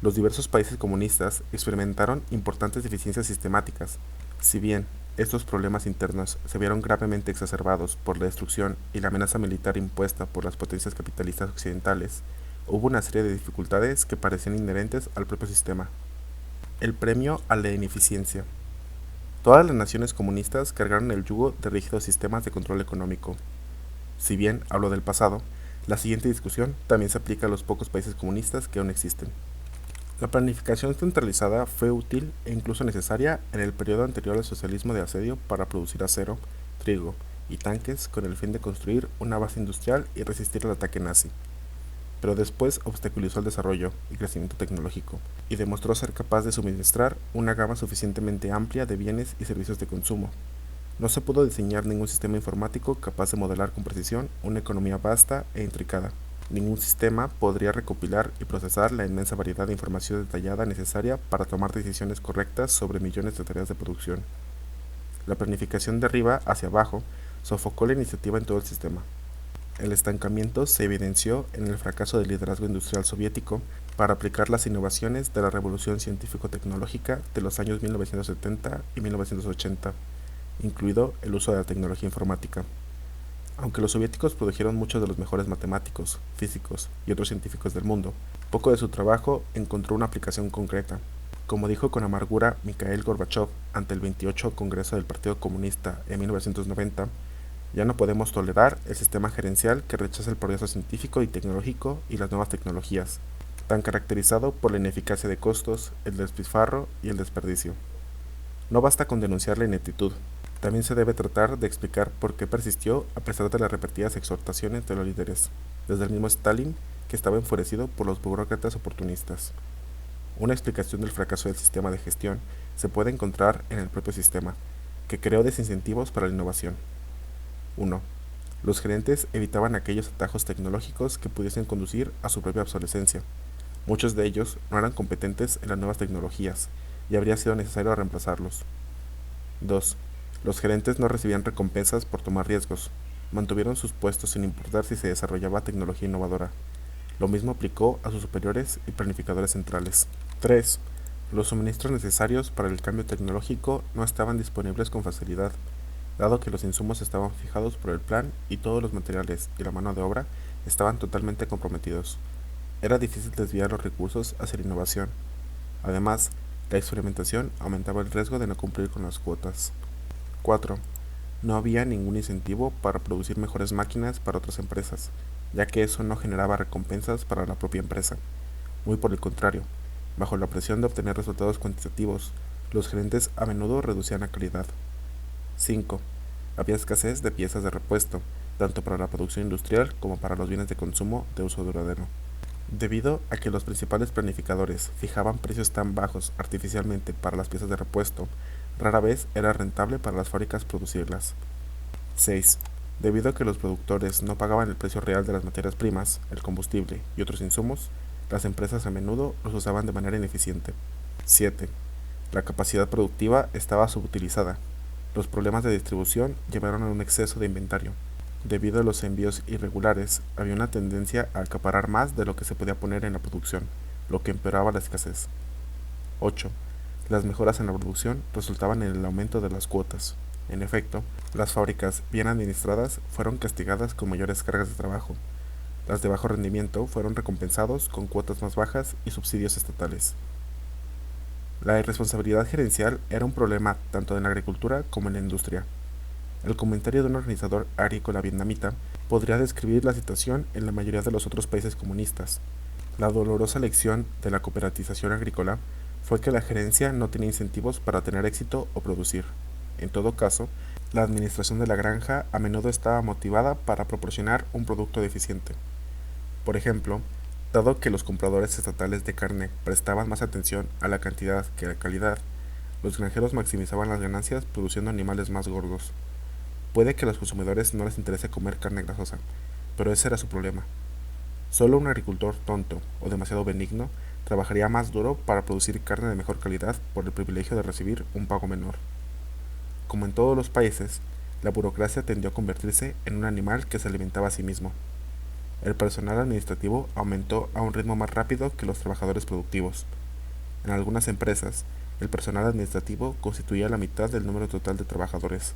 Speaker 1: Los diversos países comunistas experimentaron importantes deficiencias sistemáticas. Si bien estos problemas internos se vieron gravemente exacerbados por la destrucción y la amenaza militar impuesta por las potencias capitalistas occidentales, hubo una serie de dificultades que parecían inherentes al propio sistema. El premio a la ineficiencia. Todas las naciones comunistas cargaron el yugo de rígidos sistemas de control económico. Si bien hablo del pasado, la siguiente discusión también se aplica a los pocos países comunistas que aún existen. La planificación centralizada fue útil e incluso necesaria en el periodo anterior al socialismo de asedio para producir acero, trigo y tanques con el fin de construir una base industrial y resistir el ataque nazi. Pero después obstaculizó el desarrollo y crecimiento tecnológico y demostró ser capaz de suministrar una gama suficientemente amplia de bienes y servicios de consumo. No se pudo diseñar ningún sistema informático capaz de modelar con precisión una economía vasta e intricada. Ningún sistema podría recopilar y procesar la inmensa variedad de información detallada necesaria para tomar decisiones correctas sobre millones de tareas de producción. La planificación de arriba hacia abajo sofocó la iniciativa en todo el sistema. El estancamiento se evidenció en el fracaso del liderazgo industrial soviético para aplicar las innovaciones de la revolución científico-tecnológica de los años 1970 y 1980, incluido el uso de la tecnología informática. Aunque los soviéticos produjeron muchos de los mejores matemáticos, físicos y otros científicos del mundo, poco de su trabajo encontró una aplicación concreta. Como dijo con amargura Mikhail Gorbachev ante el 28 Congreso del Partido Comunista en 1990, ya no podemos tolerar el sistema gerencial que rechaza el progreso científico y tecnológico y las nuevas tecnologías, tan caracterizado por la ineficacia de costos, el despilfarro y el desperdicio. No basta con denunciar la ineptitud, también se debe tratar de explicar por qué persistió a pesar de las repetidas exhortaciones de los líderes, desde el mismo Stalin, que estaba enfurecido por los burócratas oportunistas. Una explicación del fracaso del sistema de gestión se puede encontrar en el propio sistema, que creó desincentivos para la innovación. 1. Los gerentes evitaban aquellos atajos tecnológicos que pudiesen conducir a su propia obsolescencia. Muchos de ellos no eran competentes en las nuevas tecnologías y habría sido necesario reemplazarlos. 2. Los gerentes no recibían recompensas por tomar riesgos. Mantuvieron sus puestos sin importar si se desarrollaba tecnología innovadora. Lo mismo aplicó a sus superiores y planificadores centrales. 3. Los suministros necesarios para el cambio tecnológico no estaban disponibles con facilidad, dado que los insumos estaban fijados por el plan y todos los materiales y la mano de obra estaban totalmente comprometidos. Era difícil desviar los recursos hacia la innovación. Además, la experimentación aumentaba el riesgo de no cumplir con las cuotas. 4. No había ningún incentivo para producir mejores máquinas para otras empresas, ya que eso no generaba recompensas para la propia empresa. Muy por el contrario, bajo la presión de obtener resultados cuantitativos, los gerentes a menudo reducían la calidad. 5. Había escasez de piezas de repuesto, tanto para la producción industrial como para los bienes de consumo de uso duradero. Debido a que los principales planificadores fijaban precios tan bajos artificialmente para las piezas de repuesto, rara vez era rentable para las fábricas producirlas. 6. Debido a que los productores no pagaban el precio real de las materias primas, el combustible y otros insumos, las empresas a menudo los usaban de manera ineficiente. 7. La capacidad productiva estaba subutilizada. Los problemas de distribución llevaron a un exceso de inventario. Debido a los envíos irregulares, había una tendencia a acaparar más de lo que se podía poner en la producción, lo que empeoraba la escasez. 8. Las mejoras en la producción resultaban en el aumento de las cuotas. En efecto, las fábricas bien administradas fueron castigadas con mayores cargas de trabajo. Las de bajo rendimiento fueron recompensados con cuotas más bajas y subsidios estatales. La irresponsabilidad gerencial era un problema tanto en la agricultura como en la industria. El comentario de un organizador agrícola vietnamita podría describir la situación en la mayoría de los otros países comunistas. La dolorosa lección de la cooperatización agrícola fue que la gerencia no tenía incentivos para tener éxito o producir. En todo caso, la administración de la granja a menudo estaba motivada para proporcionar un producto deficiente. Por ejemplo, dado que los compradores estatales de carne prestaban más atención a la cantidad que a la calidad, los granjeros maximizaban las ganancias produciendo animales más gordos. Puede que a los consumidores no les interese comer carne grasosa, pero ese era su problema. Solo un agricultor tonto o demasiado benigno trabajaría más duro para producir carne de mejor calidad por el privilegio de recibir un pago menor. Como en todos los países, la burocracia tendió a convertirse en un animal que se alimentaba a sí mismo. El personal administrativo aumentó a un ritmo más rápido que los trabajadores productivos. En algunas empresas, el personal administrativo constituía la mitad del número total de trabajadores.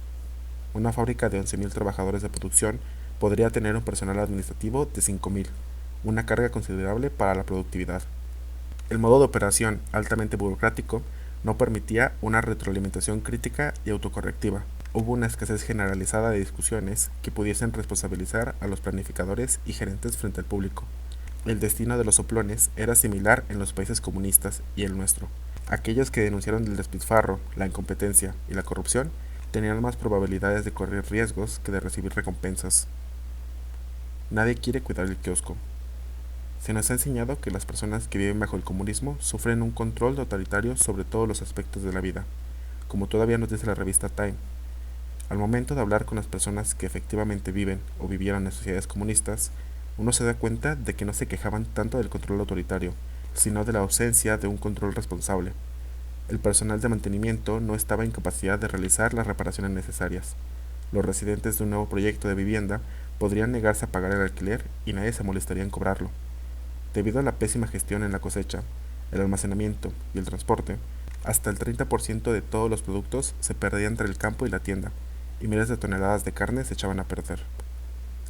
Speaker 1: Una fábrica de 11.000 trabajadores de producción podría tener un personal administrativo de 5.000, una carga considerable para la productividad. El modo de operación altamente burocrático no permitía una retroalimentación crítica y autocorrectiva. Hubo una escasez generalizada de discusiones que pudiesen responsabilizar a los planificadores y gerentes frente al público. El destino de los soplones era similar en los países comunistas y el nuestro. Aquellos que denunciaron el despilfarro, la incompetencia y la corrupción tenían más probabilidades de correr riesgos que de recibir recompensas. Nadie quiere cuidar el kiosco. Se nos ha enseñado que las personas que viven bajo el comunismo sufren un control totalitario sobre todos los aspectos de la vida, como todavía nos dice la revista Time. Al momento de hablar con las personas que efectivamente viven o vivieron en sociedades comunistas, uno se da cuenta de que no se quejaban tanto del control autoritario, sino de la ausencia de un control responsable. El personal de mantenimiento no estaba en capacidad de realizar las reparaciones necesarias. Los residentes de un nuevo proyecto de vivienda podrían negarse a pagar el alquiler y nadie se molestaría en cobrarlo. Debido a la pésima gestión en la cosecha, el almacenamiento y el transporte, hasta el 30% de todos los productos se perdía entre el campo y la tienda, y miles de toneladas de carne se echaban a perder.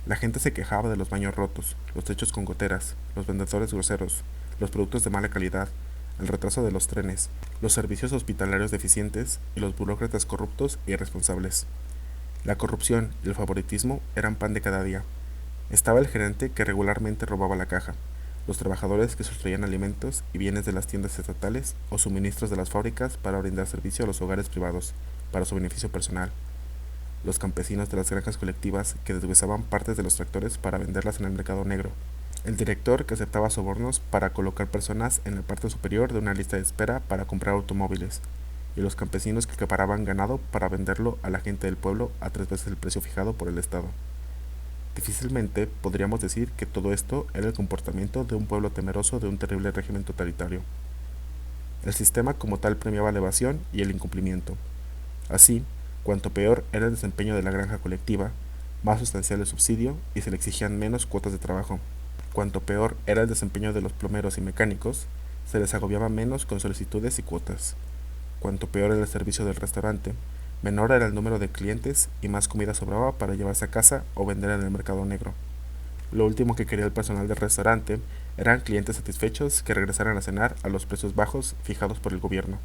Speaker 1: La gente se quejaba de los baños rotos, los techos con goteras, los vendedores groseros, los productos de mala calidad, el retraso de los trenes, los servicios hospitalarios deficientes y los burócratas corruptos e irresponsables. La corrupción y el favoritismo eran pan de cada día. Estaba el gerente que regularmente robaba la caja, los trabajadores que sustraían alimentos y bienes de las tiendas estatales o suministros de las fábricas para brindar servicio a los hogares privados, para su beneficio personal, los campesinos de las granjas colectivas que deshuesaban partes de los tractores para venderlas en el mercado negro, el director que aceptaba sobornos para colocar personas en la parte superior de una lista de espera para comprar automóviles, y los campesinos que acaparaban ganado para venderlo a la gente del pueblo a 3 veces el precio fijado por el Estado. Difícilmente podríamos decir que todo esto era el comportamiento de un pueblo temeroso de un terrible régimen totalitario. El sistema como tal premiaba la evasión y el incumplimiento. Así, cuanto peor era el desempeño de la granja colectiva, más sustancial el subsidio y se le exigían menos cuotas de trabajo. Cuanto peor era el desempeño de los plomeros y mecánicos, se les agobiaba menos con solicitudes y cuotas. Cuanto peor era el servicio del restaurante, menor era el número de clientes y más comida sobraba para llevarse a casa o vender en el mercado negro. Lo último que quería el personal del restaurante eran clientes satisfechos que regresaran a cenar a los precios bajos fijados por el gobierno.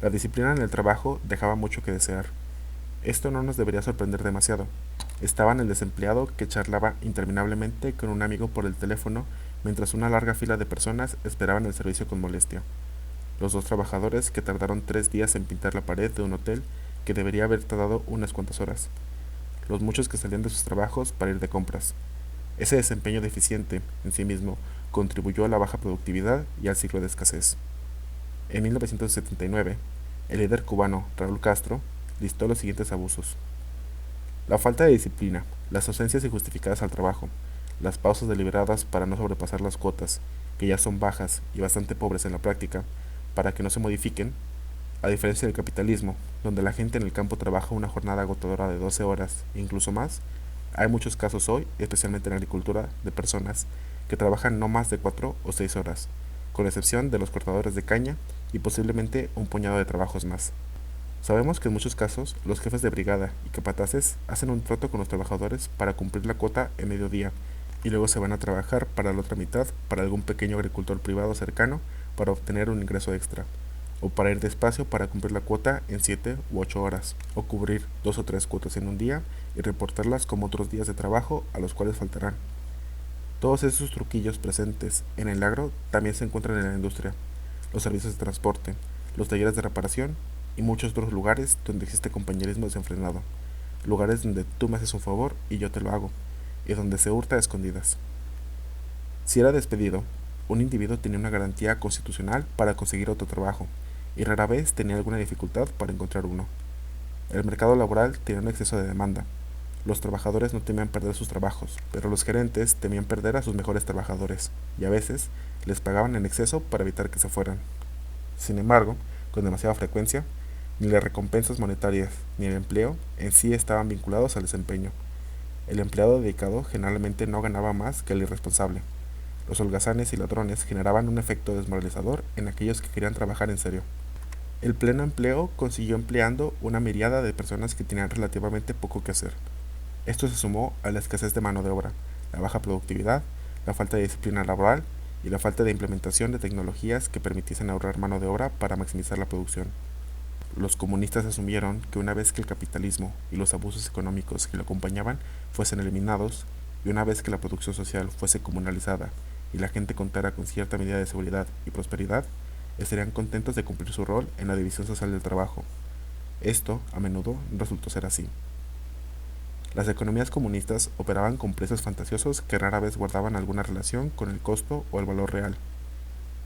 Speaker 1: La disciplina en el trabajo dejaba mucho que desear. Esto no nos debería sorprender demasiado. Estaba en el desempleado que charlaba interminablemente con un amigo por el teléfono mientras una larga fila de personas esperaban el servicio con molestia. Los 2 trabajadores que tardaron 3 días en pintar la pared de un hotel que debería haber tardado unas cuantas horas. Los muchos que salían de sus trabajos para ir de compras. Ese desempeño deficiente, en sí mismo, contribuyó a la baja productividad y al ciclo de escasez. En 1979, el líder cubano Raúl Castro listó los siguientes abusos: la falta de disciplina, las ausencias injustificadas al trabajo, las pausas deliberadas para no sobrepasar las cuotas, que ya son bajas y bastante pobres en la práctica, para que no se modifiquen, a diferencia del capitalismo, donde la gente en el campo trabaja una jornada agotadora de 12 horas e incluso más. Hay muchos casos hoy, especialmente en la agricultura, de personas que trabajan no más de 4 o 6 horas, con excepción de los cortadores de caña y posiblemente un puñado de trabajos más. Sabemos que en muchos casos los jefes de brigada y capataces hacen un trato con los trabajadores para cumplir la cuota en mediodía y luego se van a trabajar para la otra mitad para algún pequeño agricultor privado cercano para obtener un ingreso extra, o para ir despacio para cumplir la cuota en 7 u 8 horas, o cubrir 2 o 3 cuotas en un día y reportarlas como otros días de trabajo a los cuales faltarán. Todos esos truquillos presentes en el agro también se encuentran en la industria, los servicios de transporte, los talleres de reparación y muchos otros lugares donde existe compañerismo desenfrenado, lugares donde tú me haces un favor y yo te lo hago, y donde se hurta a escondidas. Si era despedido, un individuo tenía una garantía constitucional para conseguir otro trabajo, y rara vez tenía alguna dificultad para encontrar uno. El mercado laboral tenía un exceso de demanda. Los trabajadores no temían perder sus trabajos, pero los gerentes temían perder a sus mejores trabajadores, y a veces les pagaban en exceso para evitar que se fueran. Sin embargo, con demasiada frecuencia, ni las recompensas monetarias ni el empleo en sí estaban vinculados al desempeño. El empleado dedicado generalmente no ganaba más que el irresponsable. Los holgazanes y ladrones generaban un efecto desmoralizador en aquellos que querían trabajar en serio. El pleno empleo consiguió empleando una miriada de personas que tenían relativamente poco que hacer. Esto se sumó a la escasez de mano de obra, la baja productividad, la falta de disciplina laboral y la falta de implementación de tecnologías que permitiesen ahorrar mano de obra para maximizar la producción. Los comunistas asumieron que una vez que el capitalismo y los abusos económicos que lo acompañaban fuesen eliminados, y una vez que la producción social fuese comunalizada y la gente contara con cierta medida de seguridad y prosperidad, estarían contentos de cumplir su rol en la división social del trabajo. Esto, a menudo, no resultó ser así. Las economías comunistas operaban con precios fantasiosos que rara vez guardaban alguna relación con el costo o el valor real.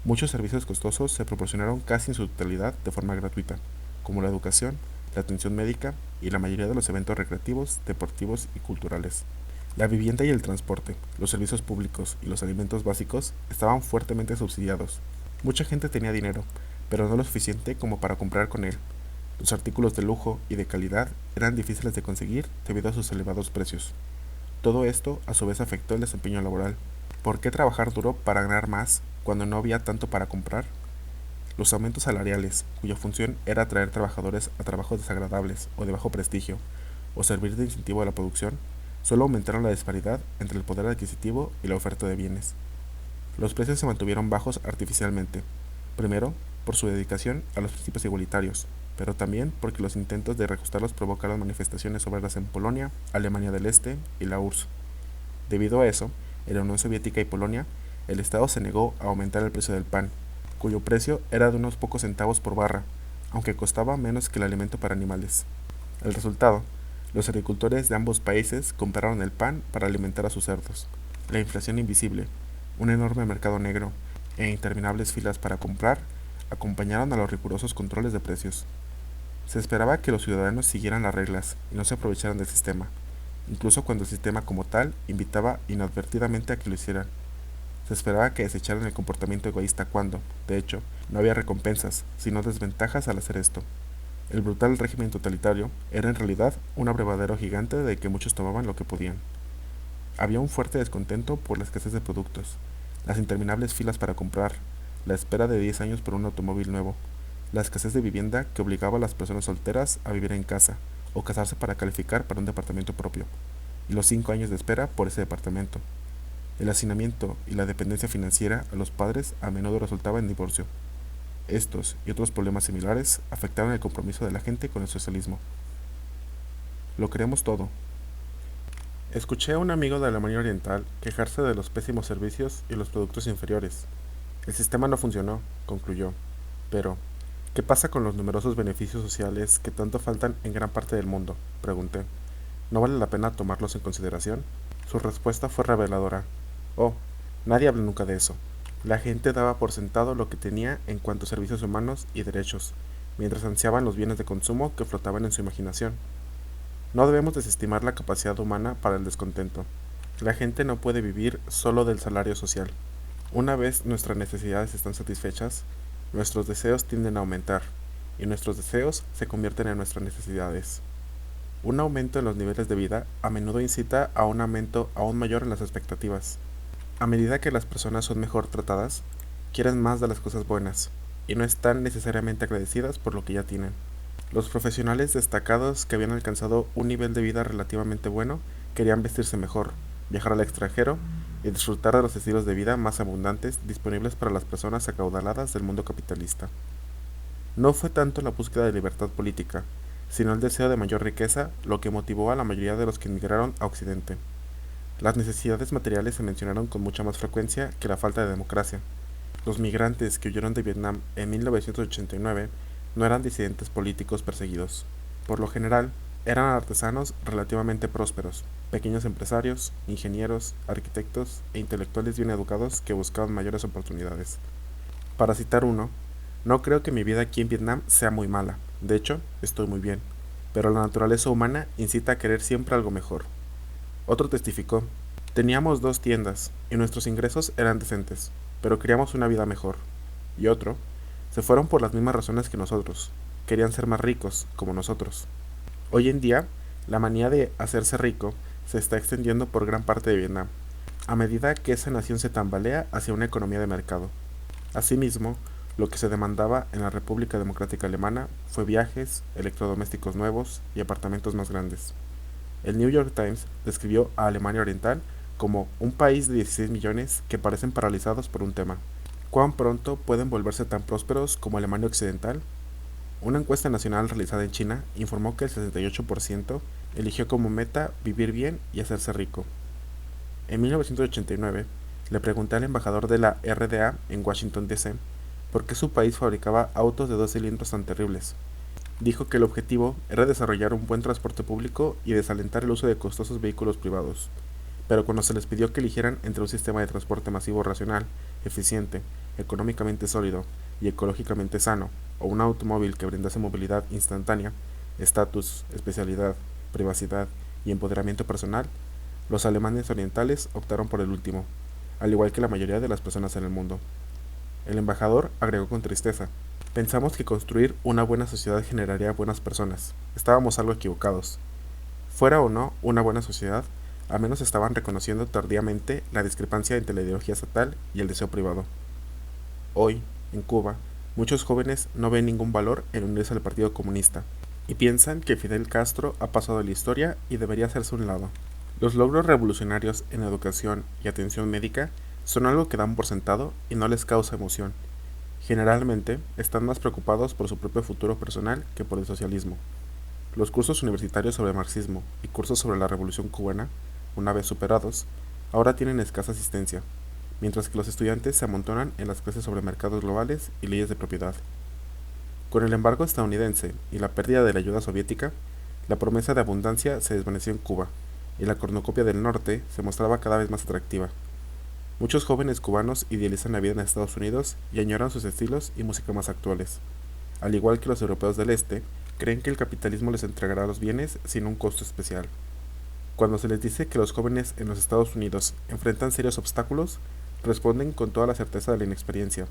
Speaker 1: Muchos servicios costosos se proporcionaron casi en su totalidad de forma gratuita, como la educación, la atención médica y la mayoría de los eventos recreativos, deportivos y culturales. La vivienda y el transporte, los servicios públicos y los alimentos básicos estaban fuertemente subsidiados. Mucha gente tenía dinero, pero no lo suficiente como para comprar con él. Los artículos de lujo y de calidad eran difíciles de conseguir debido a sus elevados precios. Todo esto a su vez afectó el desempeño laboral. ¿Por qué trabajar duro para ganar más cuando no había tanto para comprar? Los aumentos salariales, cuya función era atraer trabajadores a trabajos desagradables o de bajo prestigio, o servir de incentivo a la producción, solo aumentaron la disparidad entre el poder adquisitivo y la oferta de bienes. Los precios se mantuvieron bajos artificialmente, primero por su dedicación a los principios igualitarios, pero también porque los intentos de reajustarlos provocaron manifestaciones obreras en Polonia, Alemania del Este y la URSS. Debido a eso, en la Unión Soviética y Polonia, el Estado se negó a aumentar el precio del pan, cuyo precio era de unos pocos centavos por barra, aunque costaba menos que el alimento para animales. El resultado, los agricultores de ambos países compraron el pan para alimentar a sus cerdos. La inflación invisible, un enorme mercado negro e interminables filas para comprar acompañaron a los rigurosos controles de precios. Se esperaba que los ciudadanos siguieran las reglas y no se aprovecharan del sistema, incluso cuando el sistema como tal invitaba inadvertidamente a que lo hicieran. Se esperaba que desecharan el comportamiento egoísta cuando, de hecho, no había recompensas, sino desventajas al hacer esto. El brutal régimen totalitario era en realidad un abrevadero gigante de que muchos tomaban lo que podían. Había un fuerte descontento por la escasez de productos, las interminables filas para comprar, la espera de 10 años por un automóvil nuevo, la escasez de vivienda que obligaba a las personas solteras a vivir en casa o casarse para calificar para un departamento propio, y los 5 años de espera por ese departamento. El hacinamiento y la dependencia financiera a los padres a menudo resultaba en divorcio. Estos y otros problemas similares afectaron el compromiso de la gente con el socialismo. Lo queremos todo. Escuché a un amigo de Alemania Oriental quejarse de los pésimos servicios y los productos inferiores. El sistema no funcionó, concluyó. Pero, ¿qué pasa con los numerosos beneficios sociales que tanto faltan en gran parte del mundo?, pregunté. ¿No vale la pena tomarlos en consideración? Su respuesta fue reveladora. Oh, nadie habla nunca de eso. La gente daba por sentado lo que tenía en cuanto a servicios humanos y derechos, mientras ansiaban los bienes de consumo que flotaban en su imaginación. No debemos desestimar la capacidad humana para el descontento. La gente no puede vivir solo del salario social. Una vez nuestras necesidades están satisfechas, nuestros deseos tienden a aumentar, y nuestros deseos se convierten en nuestras necesidades. Un aumento en los niveles de vida a menudo incita a un aumento aún mayor en las expectativas. A medida que las personas son mejor tratadas, quieren más de las cosas buenas, y no están necesariamente agradecidas por lo que ya tienen. Los profesionales destacados que habían alcanzado un nivel de vida relativamente bueno querían vestirse mejor, viajar al extranjero y disfrutar de los estilos de vida más abundantes disponibles para las personas acaudaladas del mundo capitalista. No fue tanto la búsqueda de libertad política, sino el deseo de mayor riqueza lo que motivó a la mayoría de los que emigraron a Occidente. Las necesidades materiales se mencionaron con mucha más frecuencia que la falta de democracia. Los migrantes que huyeron de Vietnam en 1989 no eran disidentes políticos perseguidos. Por lo general, eran artesanos relativamente prósperos, pequeños empresarios, ingenieros, arquitectos e intelectuales bien educados que buscaban mayores oportunidades. Para citar uno, no creo que mi vida aquí en Vietnam sea muy mala, de hecho, estoy muy bien, pero la naturaleza humana incita a querer siempre algo mejor. Otro testificó, teníamos 2 tiendas y nuestros ingresos eran decentes, pero queríamos una vida mejor. Y otro, se fueron por las mismas razones que nosotros, querían ser más ricos, como nosotros. Hoy en día, la manía de hacerse rico se está extendiendo por gran parte de Vietnam, a medida que esa nación se tambalea hacia una economía de mercado. Asimismo, lo que se demandaba en la República Democrática Alemana fue viajes, electrodomésticos nuevos y apartamentos más grandes. El New York Times describió a Alemania Oriental como un país de 16 millones que parecen paralizados por un tema. ¿Cuán pronto pueden volverse tan prósperos como Alemania Occidental? Una encuesta nacional realizada en China informó que el 68% eligió como meta vivir bien y hacerse rico. En 1989, le pregunté al embajador de la RDA en Washington, D.C., por qué su país fabricaba autos de 2 cilindros tan terribles. Dijo que el objetivo era desarrollar un buen transporte público y desalentar el uso de costosos vehículos privados. Pero cuando se les pidió que eligieran entre un sistema de transporte masivo racional, eficiente, económicamente sólido y ecológicamente sano, o un automóvil que brindase movilidad instantánea, estatus, especialidad, privacidad y empoderamiento personal, los alemanes orientales optaron por el último, al igual que la mayoría de las personas en el mundo. El embajador agregó con tristeza, pensamos que construir una buena sociedad generaría buenas personas. Estábamos algo equivocados. Fuera o no una buena sociedad, al menos estaban reconociendo tardíamente la discrepancia entre la ideología estatal y el deseo privado. Hoy, en Cuba, muchos jóvenes no ven ningún valor en unirse al Partido Comunista y piensan que Fidel Castro ha pasado a la historia y debería hacerse a un lado. Los logros revolucionarios en educación y atención médica son algo que dan por sentado y no les causa emoción. Generalmente, están más preocupados por su propio futuro personal que por el socialismo. Los cursos universitarios sobre marxismo y cursos sobre la Revolución cubana, una vez superados, ahora tienen escasa asistencia, mientras que los estudiantes se amontonan en las clases sobre mercados globales y leyes de propiedad. Con el embargo estadounidense y la pérdida de la ayuda soviética, la promesa de abundancia se desvaneció en Cuba, y la cornucopia del norte se mostraba cada vez más atractiva. Muchos jóvenes cubanos idealizan la vida en Estados Unidos y añoran sus estilos y música más actuales. Al igual que los europeos del este, creen que el capitalismo les entregará los bienes sin un costo especial. Cuando se les dice que los jóvenes en los Estados Unidos enfrentan serios obstáculos, responden con toda la certeza de la inexperiencia.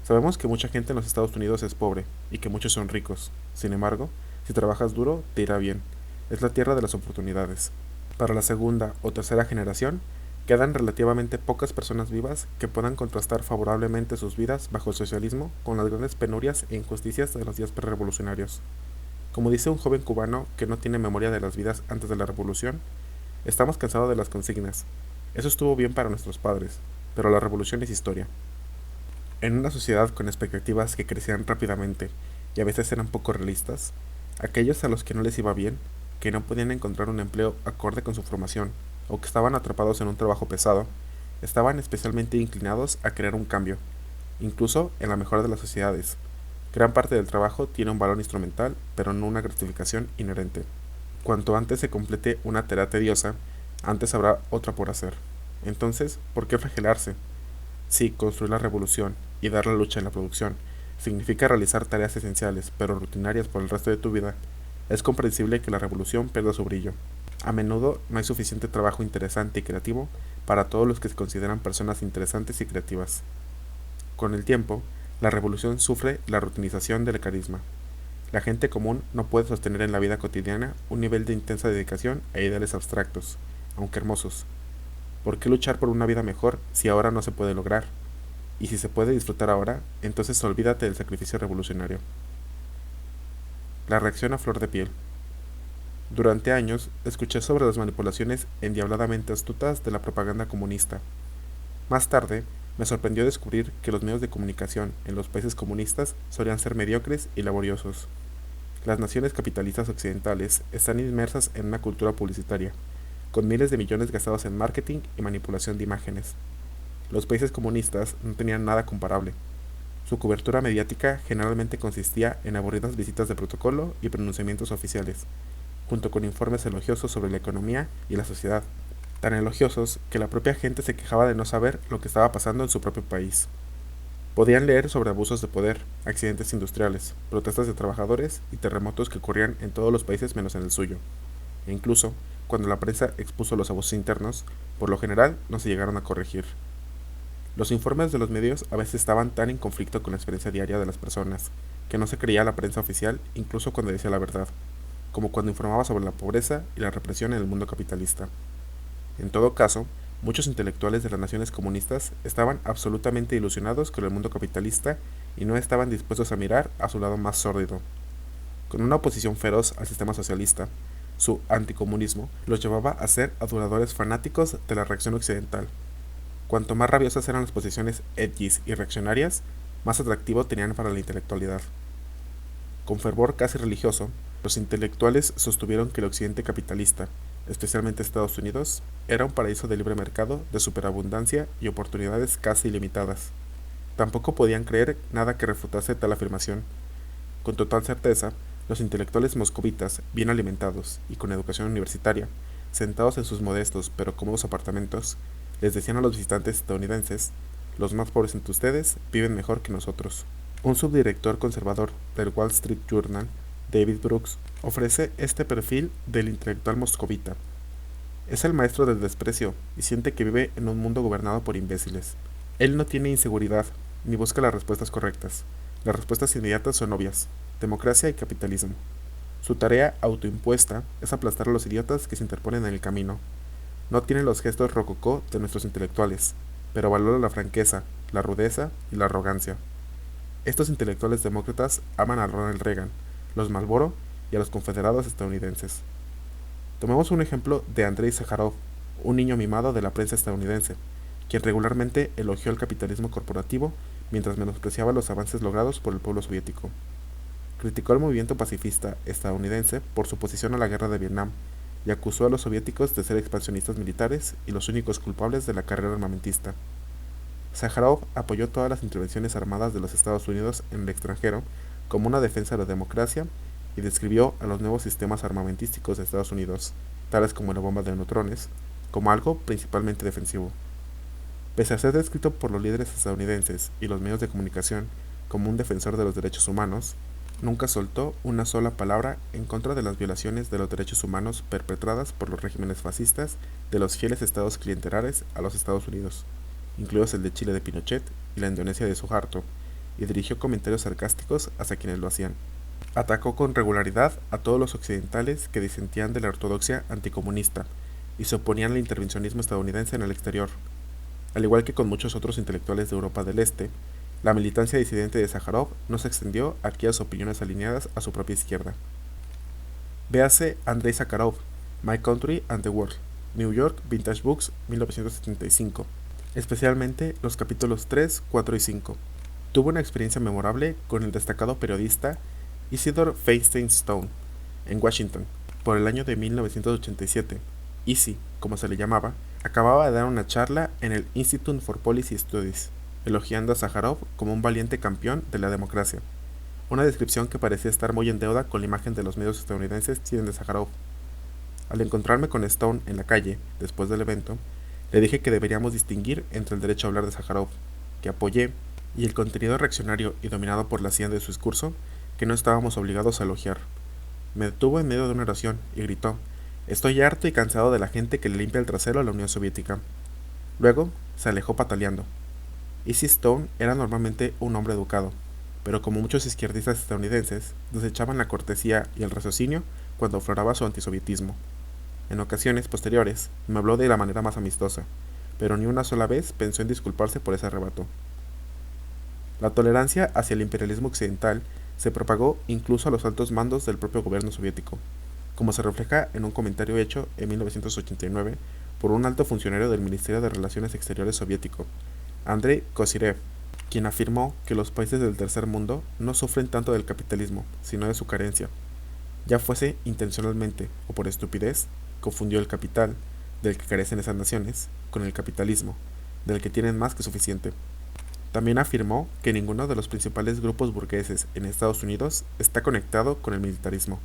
Speaker 1: Sabemos que mucha gente en los Estados Unidos es pobre y que muchos son ricos. Sin embargo, si trabajas duro, te irá bien. Es la tierra de las oportunidades. Para la segunda o tercera generación, quedan relativamente pocas personas vivas que puedan contrastar favorablemente sus vidas bajo el socialismo con las grandes penurias e injusticias de los días prerevolucionarios. Como dice un joven cubano que no tiene memoria de las vidas antes de la revolución, estamos cansados de las consignas. Eso estuvo bien para nuestros padres, pero la revolución es historia. En una sociedad con expectativas que crecían rápidamente y a veces eran poco realistas, aquellos a los que no les iba bien, que no podían encontrar un empleo acorde con su formación, o que estaban atrapados en un trabajo pesado, estaban especialmente inclinados a crear un cambio, incluso en la mejor de las sociedades. Gran parte del trabajo tiene un valor instrumental, pero no una gratificación inherente. Cuanto antes se complete una tarea tediosa, antes habrá otra por hacer. Entonces, ¿por qué flagelarse? Si construir la revolución y dar la lucha en la producción significa realizar tareas esenciales pero rutinarias por el resto de tu vida, es comprensible que la revolución pierda su brillo. A menudo no hay suficiente trabajo interesante y creativo para todos los que se consideran personas interesantes y creativas. Con el tiempo, La revolución sufre la rutinización del carisma. La gente común no puede sostener en la vida cotidiana un nivel de intensa dedicación a ideales abstractos, aunque hermosos. ¿Por qué luchar por una vida mejor si ahora no se puede lograr? Y si se puede disfrutar ahora, entonces olvídate del sacrificio revolucionario. La reacción a flor de piel. Durante años escuché sobre las manipulaciones endiabladamente astutas de la propaganda comunista. Más tarde, me sorprendió descubrir que los medios de comunicación en los países comunistas solían ser mediocres y laboriosos. Las naciones capitalistas occidentales están inmersas en una cultura publicitaria, con miles de millones gastados en marketing y manipulación de imágenes. Los países comunistas no tenían nada comparable. Su cobertura mediática generalmente consistía en aburridas visitas de protocolo y pronunciamientos oficiales, junto con informes elogiosos sobre la economía y la sociedad, tan elogiosos que la propia gente se quejaba de no saber lo que estaba pasando en su propio país. Podían leer sobre abusos de poder, accidentes industriales, protestas de trabajadores y terremotos que ocurrían en todos los países menos en el suyo. E incluso, cuando la prensa expuso los abusos internos, por lo general no se llegaron a corregir. Los informes de los medios a veces estaban tan en conflicto con la experiencia diaria de las personas, que no se creía la prensa oficial incluso cuando decía la verdad, como cuando informaba sobre la pobreza y la represión en el mundo capitalista. En todo caso, muchos intelectuales de las naciones comunistas estaban absolutamente ilusionados con el mundo capitalista y no estaban dispuestos a mirar a su lado más sórdido. Con una oposición feroz al sistema socialista, su anticomunismo los llevaba a ser adoradores fanáticos de la reacción occidental. Cuanto más rabiosas eran las posiciones edgys y reaccionarias, más atractivo tenían para la intelectualidad. Con fervor casi religioso, los intelectuales sostuvieron que el occidente capitalista, especialmente Estados Unidos, era un paraíso de libre mercado, de superabundancia y oportunidades casi ilimitadas. Tampoco podían creer nada que refutase tal afirmación. Con total certeza, los intelectuales moscovitas, bien alimentados y con educación universitaria, sentados en sus modestos pero cómodos apartamentos, les decían a los visitantes estadounidenses: los más pobres entre ustedes viven mejor que nosotros. Un subdirector conservador del Wall Street Journal, David Brooks, ofrece este perfil del intelectual moscovita. Es el maestro del desprecio y siente que vive en un mundo gobernado por imbéciles. Él no tiene inseguridad, ni busca las respuestas correctas. Las respuestas inmediatas son obvias: democracia y capitalismo. Su tarea autoimpuesta es aplastar a los idiotas que se interponen en el camino. No tiene los gestos rococó de nuestros intelectuales, pero valora la franqueza, la rudeza y la arrogancia. Estos intelectuales demócratas aman a Ronald Reagan, los Marlboro y a los confederados estadounidenses. Tomemos un ejemplo de Andrei Sájarov, un niño mimado de la prensa estadounidense, quien regularmente elogió el capitalismo corporativo mientras menospreciaba los avances logrados por el pueblo soviético. Criticó al movimiento pacifista estadounidense por su oposición a la guerra de Vietnam y acusó a los soviéticos de ser expansionistas militares y los únicos culpables de la carrera armamentista. Sájarov apoyó todas las intervenciones armadas de los Estados Unidos en el extranjero como una defensa de la democracia y describió a los nuevos sistemas armamentísticos de Estados Unidos, tales como la bomba de neutrones, como algo principalmente defensivo. Pese a ser descrito por los líderes estadounidenses y los medios de comunicación como un defensor de los derechos humanos, nunca soltó una sola palabra en contra de las violaciones de los derechos humanos perpetradas por los regímenes fascistas de los fieles estados clientelares a los Estados Unidos, incluidos el de Chile de Pinochet y la Indonesia de Suharto, y dirigió comentarios sarcásticos hacia quienes lo hacían. Atacó con regularidad a todos los occidentales que disentían de la ortodoxia anticomunista y se oponían al intervencionismo estadounidense en el exterior. Al igual que con muchos otros intelectuales de Europa del Este, la militancia disidente de Sájarov no se extendió a aquellas opiniones alineadas a su propia izquierda. Véase Andrei Sájarov, My Country and the World, New York, Vintage Books, 1975, especialmente los capítulos 3, 4 y 5. Tuvo una experiencia memorable con el destacado periodista Isidore Feinstein Stone, en Washington, por el año de 1987. Isi, como se le llamaba, acababa de dar una charla en el Institute for Policy Studies, elogiando a Sájarov como un valiente campeón de la democracia, una descripción que parecía estar muy en deuda con la imagen de los medios estadounidenses tienen de Sájarov. Al encontrarme con Stone en la calle, después del evento, le dije que deberíamos distinguir entre el derecho a hablar de Sájarov, que apoyé, y el contenido reaccionario y dominado por la CIA de su discurso, que no estábamos obligados a elogiar. Me detuvo en medio de una oración y gritó: «Estoy harto y cansado de la gente que le limpia el trasero a la Unión Soviética». Luego se alejó pataleando. Easy Stone era normalmente un hombre educado, pero como muchos izquierdistas estadounidenses, desechaban la cortesía y el raciocinio cuando afloraba su antisovietismo. En ocasiones posteriores, me habló de la manera más amistosa, pero ni una sola vez pensó en disculparse por ese arrebato. La tolerancia hacia el imperialismo occidental se propagó incluso a los altos mandos del propio gobierno soviético, como se refleja en un comentario hecho en 1989 por un alto funcionario del Ministerio de Relaciones Exteriores soviético, Andrei Kozyrev, quien afirmó que los países del tercer mundo no sufren tanto del capitalismo, sino de su carencia. Ya fuese intencionalmente o por estupidez, confundió el capital, del que carecen esas naciones, con el capitalismo, del que tienen más que suficiente. También afirmó que ninguno de los principales grupos burgueses en Estados Unidos está conectado con el militarismo.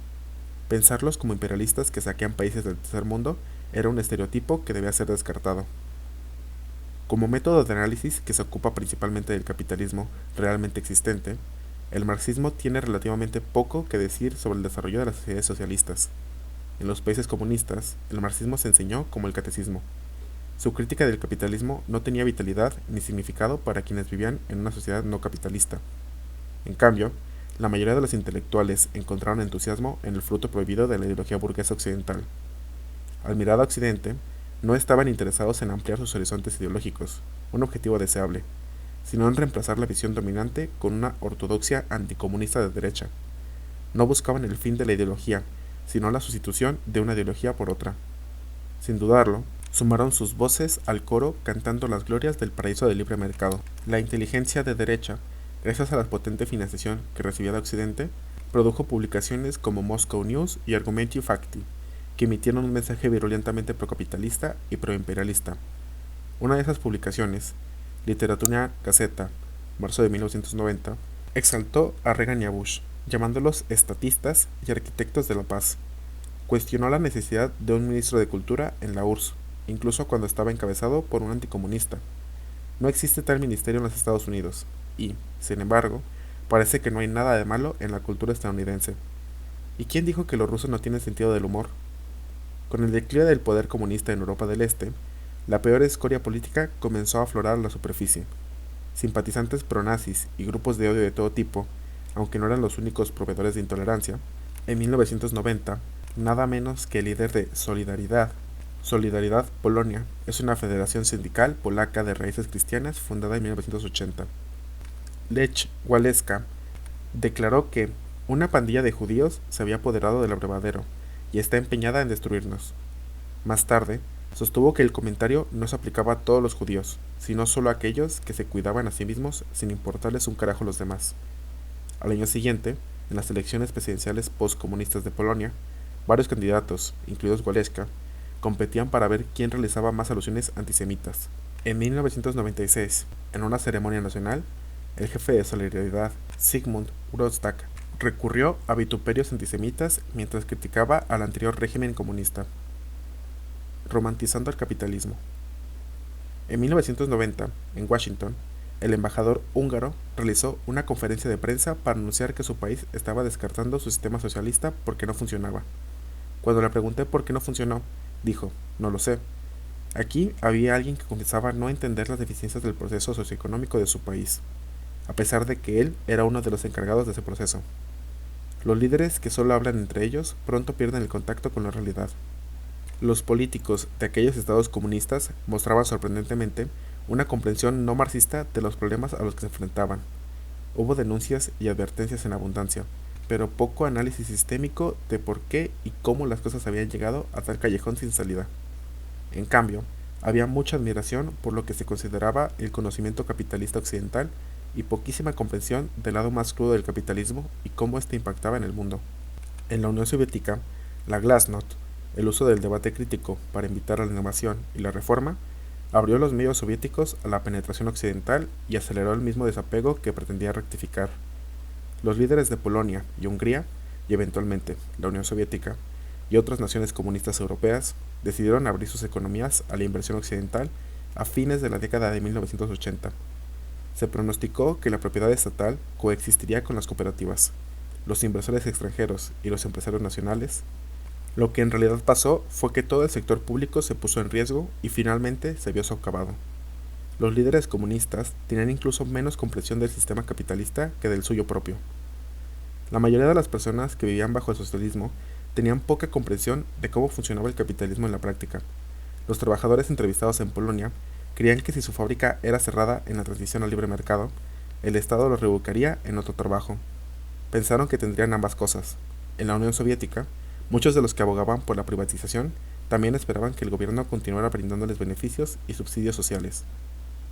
Speaker 1: Pensarlos como imperialistas que saquean países del tercer mundo era un estereotipo que debía ser descartado. Como método de análisis que se ocupa principalmente del capitalismo realmente existente, el marxismo tiene relativamente poco que decir sobre el desarrollo de las sociedades socialistas. En los países comunistas, el marxismo se enseñó como el catecismo. Su crítica del capitalismo no tenía vitalidad ni significado para quienes vivían en una sociedad no capitalista. En cambio, la mayoría de los intelectuales encontraron entusiasmo en el fruto prohibido de la ideología burguesa occidental. Al mirar a Occidente, no estaban interesados en ampliar sus horizontes ideológicos, un objetivo deseable, sino en reemplazar la visión dominante con una ortodoxia anticomunista de derecha. No buscaban el fin de la ideología, sino la sustitución de una ideología por otra. Sin dudarlo, sumaron sus voces al coro cantando las glorias del paraíso del libre mercado. La inteligencia de derecha, gracias a la potente financiación que recibía de Occidente, produjo publicaciones como Moscow News y Argumenti Fakti, que emitieron un mensaje virulentamente procapitalista y proimperialista. Una de esas publicaciones, Literatura Gazeta, marzo de 1990, exaltó a Reagan y a Bush, llamándolos estatistas y arquitectos de la paz. Cuestionó la necesidad de un ministro de Cultura en la URSS, incluso cuando estaba encabezado por un anticomunista. No existe tal ministerio en los Estados Unidos, y, sin embargo, parece que no hay nada de malo en la cultura estadounidense. ¿Y quién dijo que los rusos no tienen sentido del humor? Con el declive del poder comunista en Europa del Este, la peor escoria política comenzó a aflorar a la superficie. Simpatizantes pronazis y grupos de odio de todo tipo, aunque no eran los únicos proveedores de intolerancia, en 1990, nada menos que el líder de Solidaridad Polonia, es una federación sindical polaca de raíces cristianas fundada en 1980. Lech Walesa declaró que una pandilla de judíos se había apoderado del abrevadero y está empeñada en destruirnos. Más tarde, sostuvo que el comentario no se aplicaba a todos los judíos, sino solo a aquellos que se cuidaban a sí mismos sin importarles un carajo a los demás. Al año siguiente, en las elecciones presidenciales postcomunistas de Polonia, varios candidatos, incluidos Walesa, competían para ver quién realizaba más alusiones antisemitas. En 1996, en una ceremonia nacional, el jefe de Solidaridad, Zygmunt Grostak, recurrió a vituperios antisemitas mientras criticaba al anterior régimen comunista. Romantizando el capitalismo. En 1990, en Washington, el embajador húngaro realizó una conferencia de prensa para anunciar que su país estaba descartando su sistema socialista porque no funcionaba. Cuando le pregunté por qué no funcionó, dijo, no lo sé. Aquí había alguien que confesaba no entender las deficiencias del proceso socioeconómico de su país, a pesar de que él era uno de los encargados de ese proceso. Los líderes que solo hablan entre ellos pronto pierden el contacto con la realidad. Los políticos de aquellos estados comunistas mostraban sorprendentemente una comprensión no marxista de los problemas a los que se enfrentaban. Hubo denuncias y advertencias en abundancia, pero poco análisis sistémico de por qué y cómo las cosas habían llegado a tal callejón sin salida. En cambio, había mucha admiración por lo que se consideraba el conocimiento capitalista occidental y poquísima comprensión del lado más crudo del capitalismo y cómo éste impactaba en el mundo. En la Unión Soviética, la Glasnost, el uso del debate crítico para invitar a la innovación y la reforma, abrió los medios soviéticos a la penetración occidental y aceleró el mismo desapego que pretendía rectificar. Los líderes de Polonia y Hungría, y eventualmente la Unión Soviética, y otras naciones comunistas europeas, decidieron abrir sus economías a la inversión occidental a fines de la década de 1980. Se pronosticó que la propiedad estatal coexistiría con las cooperativas, los inversores extranjeros y los empresarios nacionales. Lo que en realidad pasó fue que todo el sector público se puso en riesgo y finalmente se vio socavado. Los líderes comunistas tenían incluso menos comprensión del sistema capitalista que del suyo propio. La mayoría de las personas que vivían bajo el socialismo tenían poca comprensión de cómo funcionaba el capitalismo en la práctica. Los trabajadores entrevistados en Polonia creían que si su fábrica era cerrada en la transición al libre mercado, el Estado los reubicaría en otro trabajo. Pensaron que tendrían ambas cosas. En la Unión Soviética, muchos de los que abogaban por la privatización también esperaban que el gobierno continuara brindándoles beneficios y subsidios sociales.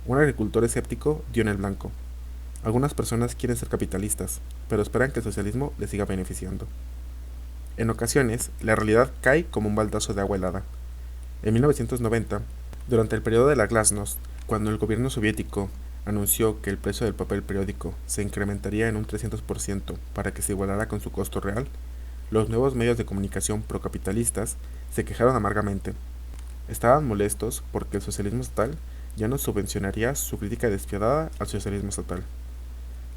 Speaker 1: Un agricultor escéptico dio en el blanco. Algunas personas quieren ser capitalistas, pero esperan que el socialismo les siga beneficiando. En ocasiones, la realidad cae como un baldazo de agua helada. En 1990, durante el periodo de la Glasnost, cuando el gobierno soviético anunció que el precio del papel periódico se incrementaría en un 300% para que se igualara con su costo real, los nuevos medios de comunicación procapitalistas se quejaron amargamente. Estaban molestos porque el socialismo estatal ya no subvencionaría su crítica despiadada al socialismo estatal.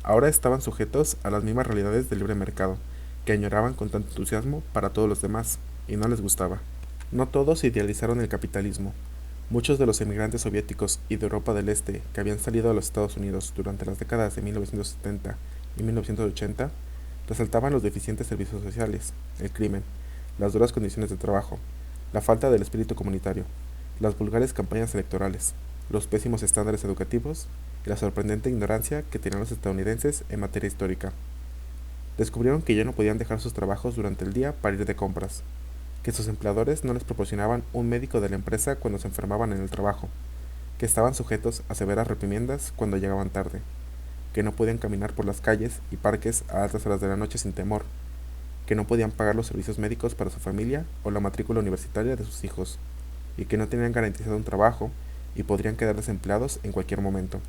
Speaker 1: Ahora estaban sujetos a las mismas realidades del libre mercado, que añoraban con tanto entusiasmo para todos los demás, y no les gustaba. No todos idealizaron el capitalismo. Muchos de los emigrantes soviéticos y de Europa del Este que habían salido a los Estados Unidos durante las décadas de 1970 y 1980 resaltaban los deficientes servicios sociales, el crimen, las duras condiciones de trabajo, la falta del espíritu comunitario, las vulgares campañas electorales, los pésimos estándares educativos y la sorprendente ignorancia que tenían los estadounidenses en materia histórica. Descubrieron que ya no podían dejar sus trabajos durante el día para ir de compras, que sus empleadores no les proporcionaban un médico de la empresa cuando se enfermaban en el trabajo, que estaban sujetos a severas reprimendas cuando llegaban tarde, que no podían caminar por las calles y parques a altas horas de la noche sin temor, que no podían pagar los servicios médicos para su familia o la matrícula universitaria de sus hijos, y que no tenían garantizado un trabajo y podrían quedar desempleados en cualquier momento.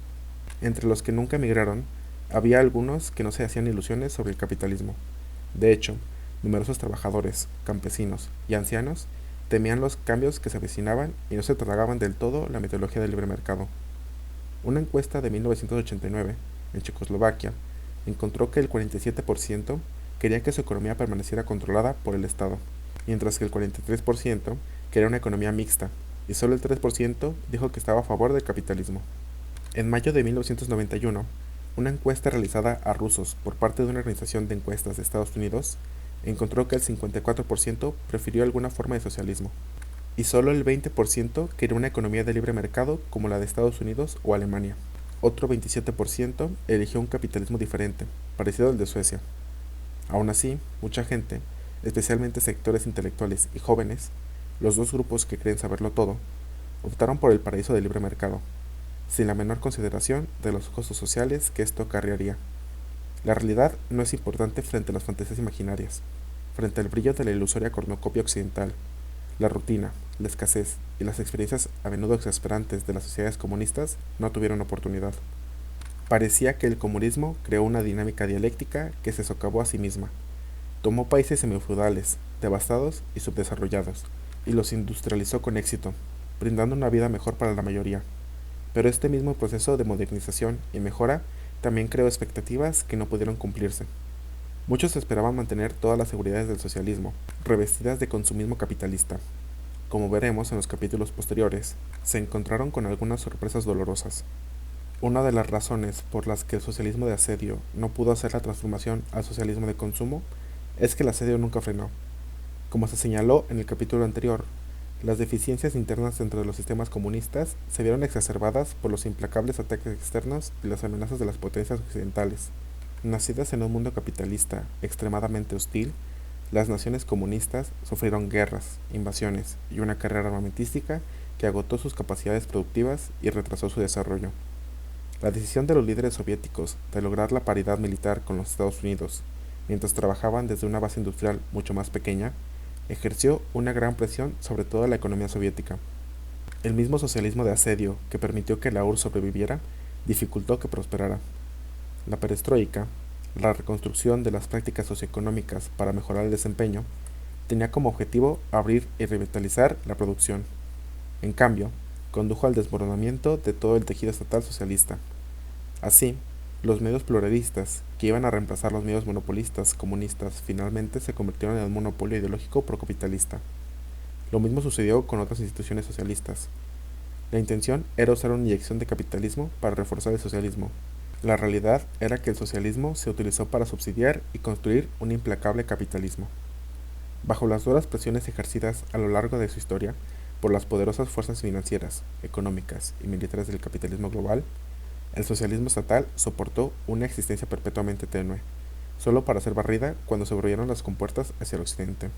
Speaker 1: Entre los que nunca emigraron, había algunos que no se hacían ilusiones sobre el capitalismo. De hecho, numerosos trabajadores, campesinos y ancianos temían los cambios que se avecinaban y no se tragaban del todo la metodología del libre mercado. Una encuesta de 1989, en Checoslovaquia, encontró que el 47% quería que su economía permaneciera controlada por el Estado, mientras que el 43% quería una economía mixta, y solo el 3% dijo que estaba a favor del capitalismo. En mayo de 1991, una encuesta realizada a rusos por parte de una organización de encuestas de Estados Unidos encontró que el 54% prefirió alguna forma de socialismo, y solo el 20% quería una economía de libre mercado como la de Estados Unidos o Alemania. Otro 27% eligió un capitalismo diferente, parecido al de Suecia. Aún así, mucha gente, especialmente sectores intelectuales y jóvenes, los dos grupos que creen saberlo todo, optaron por el paraíso del libre mercado, sin la menor consideración de los costos sociales que esto acarrearía. La realidad no es importante frente a las fantasías imaginarias, frente al brillo de la ilusoria cornucopia occidental. La rutina, la escasez y las experiencias a menudo exasperantes de las sociedades comunistas no tuvieron oportunidad. Parecía que el comunismo creó una dinámica dialéctica que se socavó a sí misma. Tomó países semifeudales, devastados y subdesarrollados, y los industrializó con éxito, brindando una vida mejor para la mayoría. Pero este mismo proceso de modernización y mejora también creó expectativas que no pudieron cumplirse. Muchos esperaban mantener todas las seguridades del socialismo, revestidas de consumismo capitalista. Como veremos en los capítulos posteriores, se encontraron con algunas sorpresas dolorosas. Una de las razones por las que el socialismo de asedio no pudo hacer la transformación al socialismo de consumo es que el asedio nunca frenó. Como se señaló en el capítulo anterior, las deficiencias internas dentro de los sistemas comunistas se vieron exacerbadas por los implacables ataques externos y las amenazas de las potencias occidentales. Nacidas en un mundo capitalista extremadamente hostil, las naciones comunistas sufrieron guerras, invasiones y una carrera armamentística que agotó sus capacidades productivas y retrasó su desarrollo. La decisión de los líderes soviéticos de lograr la paridad militar con los Estados Unidos, mientras trabajaban desde una base industrial mucho más pequeña, ejerció una gran presión sobre toda la economía soviética. El mismo socialismo de asedio que permitió que la URSS sobreviviera, dificultó que prosperara. La perestroika, la reconstrucción de las prácticas socioeconómicas para mejorar el desempeño, tenía como objetivo abrir y revitalizar la producción. En cambio, condujo al desmoronamiento de todo el tejido estatal socialista. Así, los medios pluralistas, que iban a reemplazar los medios monopolistas comunistas, finalmente se convirtieron en un monopolio ideológico procapitalista. Lo mismo sucedió con otras instituciones socialistas. La intención era usar una inyección de capitalismo para reforzar el socialismo. La realidad era que el socialismo se utilizó para subsidiar y construir un implacable capitalismo. Bajo las duras presiones ejercidas a lo largo de su historia por las poderosas fuerzas financieras, económicas y militares del capitalismo global, el socialismo estatal soportó una existencia perpetuamente tenue, solo para ser barrida cuando se abrieron las compuertas hacia el occidente.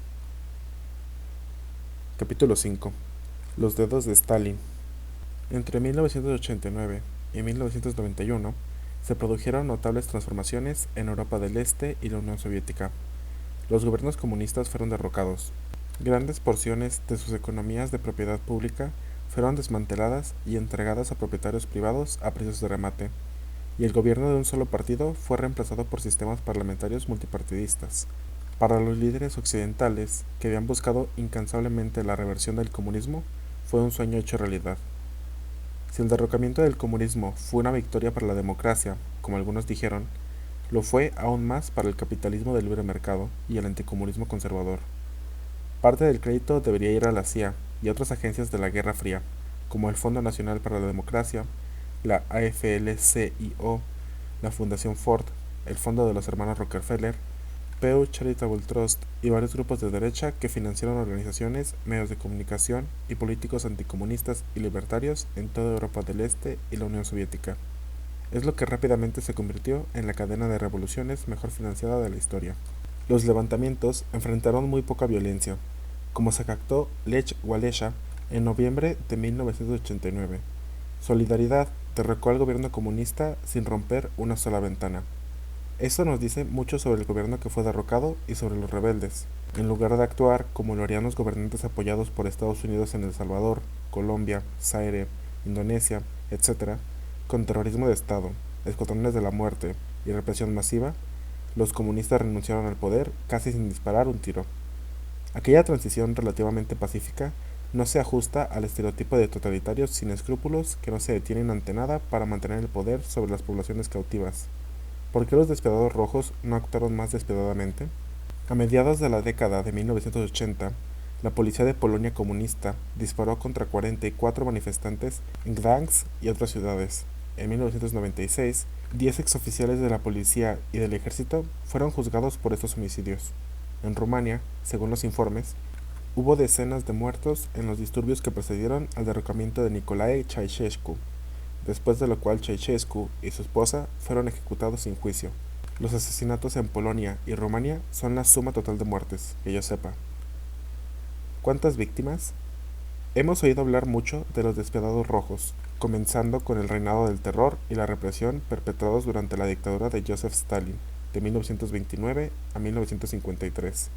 Speaker 1: Capítulo 5. Los dedos de Stalin. Entre 1989 y 1991 se produjeron notables transformaciones en Europa del Este y la Unión Soviética. Los gobiernos comunistas fueron derrocados. Grandes porciones de sus economías de propiedad pública fueron desmanteladas y entregadas a propietarios privados a precios de remate, y el gobierno de un solo partido fue reemplazado por sistemas parlamentarios multipartidistas. Para los líderes occidentales, que habían buscado incansablemente la reversión del comunismo, fue un sueño hecho realidad. Si el derrocamiento del comunismo fue una victoria para la democracia, como algunos dijeron, lo fue aún más para el capitalismo del libre mercado y el anticomunismo conservador. Parte del crédito debería ir a la CIA y a otras agencias de la Guerra Fría, como el Fondo Nacional para la Democracia, la AFL-CIO, la Fundación Ford, el Fondo de los Hermanos Rockefeller, Pew Charitable Trust y varios grupos de derecha que financiaron organizaciones, medios de comunicación y políticos anticomunistas y libertarios en toda Europa del Este y la Unión Soviética. Es lo que rápidamente se convirtió en la cadena de revoluciones mejor financiada de la historia. Los levantamientos enfrentaron muy poca violencia, como se jactó Lech Walesa en noviembre de 1989. Solidaridad derrocó al gobierno comunista sin romper una sola ventana. Esto nos dice mucho sobre el gobierno que fue derrocado y sobre los rebeldes. En lugar de actuar como lo harían los gobernantes apoyados por Estados Unidos en El Salvador, Colombia, Zaire, Indonesia, etc., con terrorismo de Estado, escuadrones de la muerte y represión masiva, los comunistas renunciaron al poder casi sin disparar un tiro. Aquella transición relativamente pacífica no se ajusta al estereotipo de totalitarios sin escrúpulos que no se detienen ante nada para mantener el poder sobre las poblaciones cautivas. ¿Por qué los despiadados rojos no actuaron más despiadadamente? A mediados de la década de 1980, la policía de Polonia comunista disparó contra 44 manifestantes en Gdansk y otras ciudades. En 1996, 10 exoficiales de la policía y del ejército fueron juzgados por estos homicidios. En Rumania, según los informes, hubo decenas de muertos en los disturbios que precedieron al derrocamiento de Nicolae Ceausescu, después de lo cual Ceausescu y su esposa fueron ejecutados sin juicio. Los asesinatos en Polonia y Rumania son la suma total de muertes, que yo sepa. ¿Cuántas víctimas? Hemos oído hablar mucho de los despiadados rojos, comenzando con el reinado del terror y la represión perpetrados durante la dictadura de Joseph Stalin, de 1929 a 1953.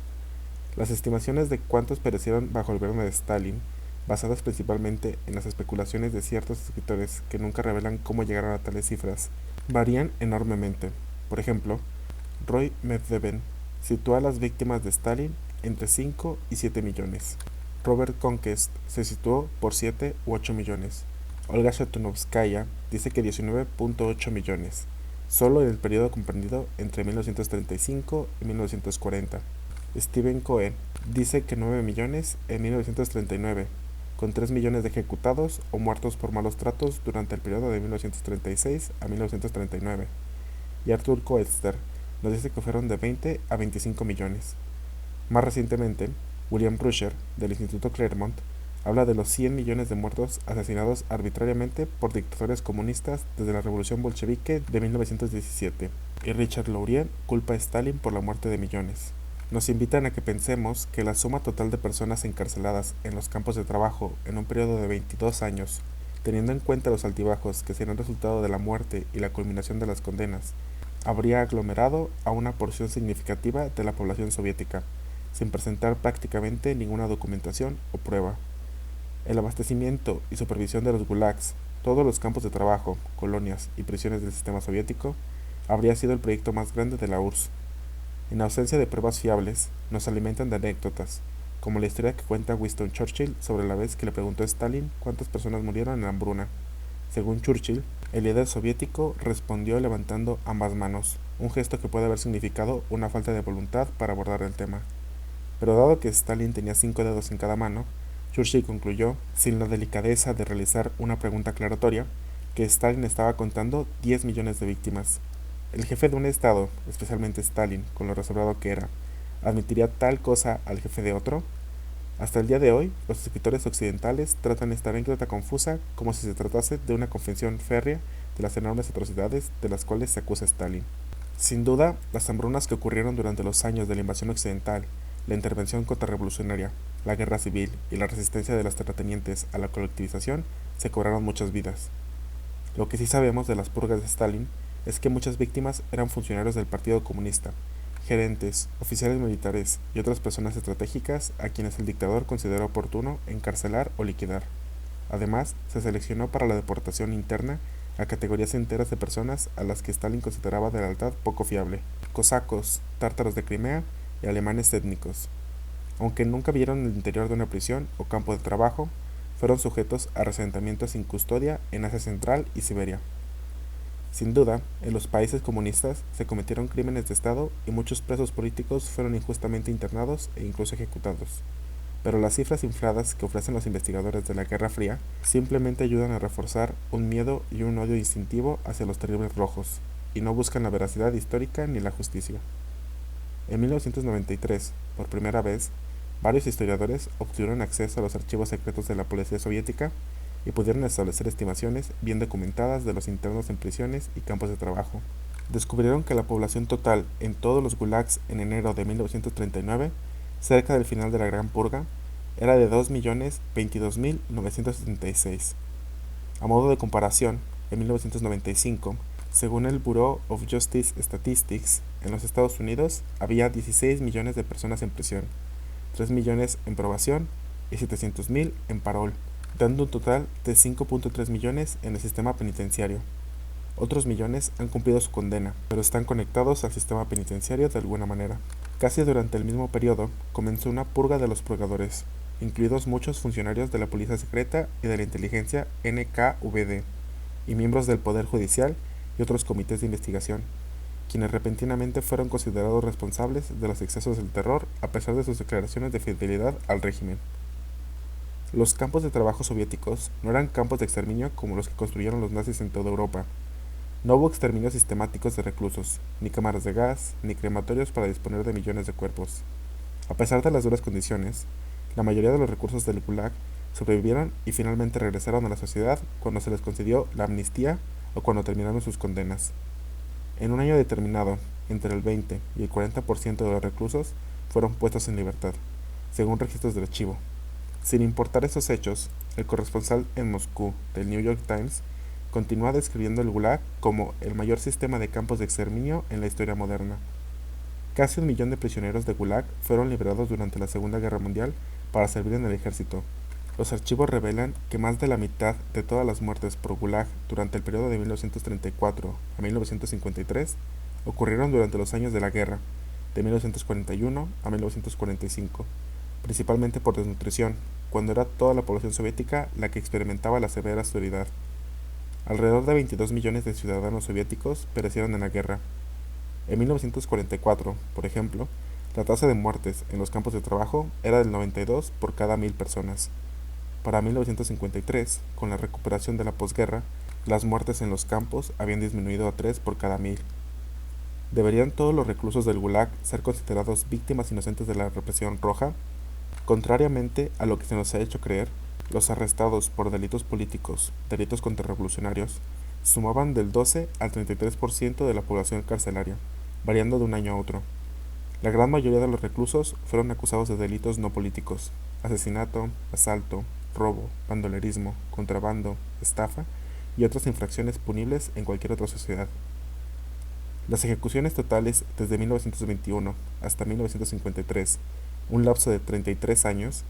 Speaker 1: Las estimaciones de cuántos perecieron bajo el gobierno de Stalin, basadas principalmente en las especulaciones de ciertos escritores que nunca revelan cómo llegaron a tales cifras, varían enormemente. Por ejemplo, Roy Medvedev sitúa a las víctimas de Stalin entre 5 y 7 millones. Robert Conquest se situó por 7 u 8 millones. Olga Shatunovskaya dice que 19.8 millones, solo en el periodo comprendido entre 1935 y 1940. Stephen Cohen dice que 9 millones en 1939, con 3 millones de ejecutados o muertos por malos tratos durante el periodo de 1936 a 1939. Y Arthur Koestler nos dice que fueron de 20 a 25 millones. Más recientemente, William Rusher, del Instituto Claremont, habla de los 100 millones de muertos asesinados arbitrariamente por dictadores comunistas desde la Revolución Bolchevique de 1917, y Richard Laurien culpa a Stalin por la muerte de millones. Nos invitan a que pensemos que la suma total de personas encarceladas en los campos de trabajo en un periodo de 22 años, teniendo en cuenta los altibajos que serían resultado de la muerte y la culminación de las condenas, habría aglomerado a una porción significativa de la población soviética, sin presentar prácticamente ninguna documentación o prueba. El abastecimiento y supervisión de los gulags, todos los campos de trabajo, colonias y prisiones del sistema soviético, habría sido el proyecto más grande de la URSS. En ausencia de pruebas fiables, nos alimentan de anécdotas, como la historia que cuenta Winston Churchill sobre la vez que le preguntó a Stalin cuántas personas murieron en la hambruna. Según Churchill, el líder soviético respondió levantando ambas manos, un gesto que puede haber significado una falta de voluntad para abordar el tema. Pero dado que Stalin tenía 5 dedos en cada mano, Churchill concluyó, sin la delicadeza de realizar una pregunta aclaratoria, que Stalin estaba contando 10 millones de víctimas. El jefe de un Estado, especialmente Stalin, con lo reservado que era, ¿admitiría tal cosa al jefe de otro? Hasta el día de hoy, los escritores occidentales tratan esta anécdota confusa como si se tratase de una confesión férrea de las enormes atrocidades de las cuales se acusa a Stalin. Sin duda, las hambrunas que ocurrieron durante los años de la invasión occidental, la intervención contrarrevolucionaria, la guerra civil y la resistencia de los terratenientes a la colectivización se cobraron muchas vidas. Lo que sí sabemos de las purgas de Stalin es que muchas víctimas eran funcionarios del Partido Comunista, gerentes, oficiales militares y otras personas estratégicas a quienes el dictador consideró oportuno encarcelar o liquidar. Además, se seleccionó para la deportación interna a categorías enteras de personas a las que Stalin consideraba de lealtad poco fiable: cosacos, tártaros de Crimea y alemanes étnicos. Aunque nunca vieron el interior de una prisión o campo de trabajo, fueron sujetos a resentamientos sin custodia en Asia Central y Siberia. Sin duda, en los países comunistas se cometieron crímenes de Estado y muchos presos políticos fueron injustamente internados e incluso ejecutados. Pero las cifras infladas que ofrecen los investigadores de la Guerra Fría simplemente ayudan a reforzar un miedo y un odio instintivo hacia los terribles rojos, y no buscan la veracidad histórica ni la justicia. En 1993, por primera vez, varios historiadores obtuvieron acceso a los archivos secretos de la policía soviética y pudieron establecer estimaciones bien documentadas de los internos en prisiones y campos de trabajo. Descubrieron que la población total en todos los gulags en enero de 1939, cerca del final de la Gran Purga, era de 2.022.976. A modo de comparación, en 1995, según el Bureau of Justice Statistics, en los Estados Unidos había 16 millones de personas en prisión, 3 millones en probación y 700.000 en parol, dando un total de 5.3 millones en el sistema penitenciario. Otros millones han cumplido su condena, pero están conectados al sistema penitenciario de alguna manera. Casi durante el mismo periodo comenzó una purga de los purgadores, incluidos muchos funcionarios de la policía secreta y de la inteligencia NKVD, y miembros del Poder Judicial y otros comités de investigación, quienes repentinamente fueron considerados responsables de los excesos del terror a pesar de sus declaraciones de fidelidad al régimen. Los campos de trabajo soviéticos no eran campos de exterminio como los que construyeron los nazis en toda Europa. No hubo exterminios sistemáticos de reclusos, ni cámaras de gas, ni crematorios para disponer de millones de cuerpos. A pesar de las duras condiciones, la mayoría de los recursos del Gulag sobrevivieron y finalmente regresaron a la sociedad cuando se les concedió la amnistía o cuando terminaron sus condenas. En un año determinado, entre el 20 y el 40% de los reclusos fueron puestos en libertad, según registros del archivo. Sin importar estos hechos, el corresponsal en Moscú del New York Times continúa describiendo el Gulag como el mayor sistema de campos de exterminio en la historia moderna. Casi 1 millón de prisioneros de Gulag fueron liberados durante la Segunda Guerra Mundial para servir en el ejército. Los archivos revelan que más de la mitad de todas las muertes por Gulag durante el periodo de 1934 a 1953 ocurrieron durante los años de la guerra, de 1941 a 1945, principalmente por desnutrición, cuando era toda la población soviética la que experimentaba la severa austeridad. Alrededor de 22 millones de ciudadanos soviéticos perecieron en la guerra. En 1944, por ejemplo, la tasa de muertes en los campos de trabajo era del 92 por cada 1000 personas. Para 1953, con la recuperación de la posguerra, las muertes en los campos habían disminuido a 3 por cada 1000. ¿Deberían todos los reclusos del Gulag ser considerados víctimas inocentes de la represión roja? Contrariamente a lo que se nos ha hecho creer, los arrestados por delitos políticos, delitos contrarrevolucionarios, sumaban del 12 al 33% de la población carcelaria, variando de un año a otro. La gran mayoría de los reclusos fueron acusados de delitos no políticos: asesinato, asalto, robo, bandolerismo, contrabando, estafa y otras infracciones punibles en cualquier otra sociedad. Las ejecuciones totales desde 1921 hasta 1953, un lapso de 33 años,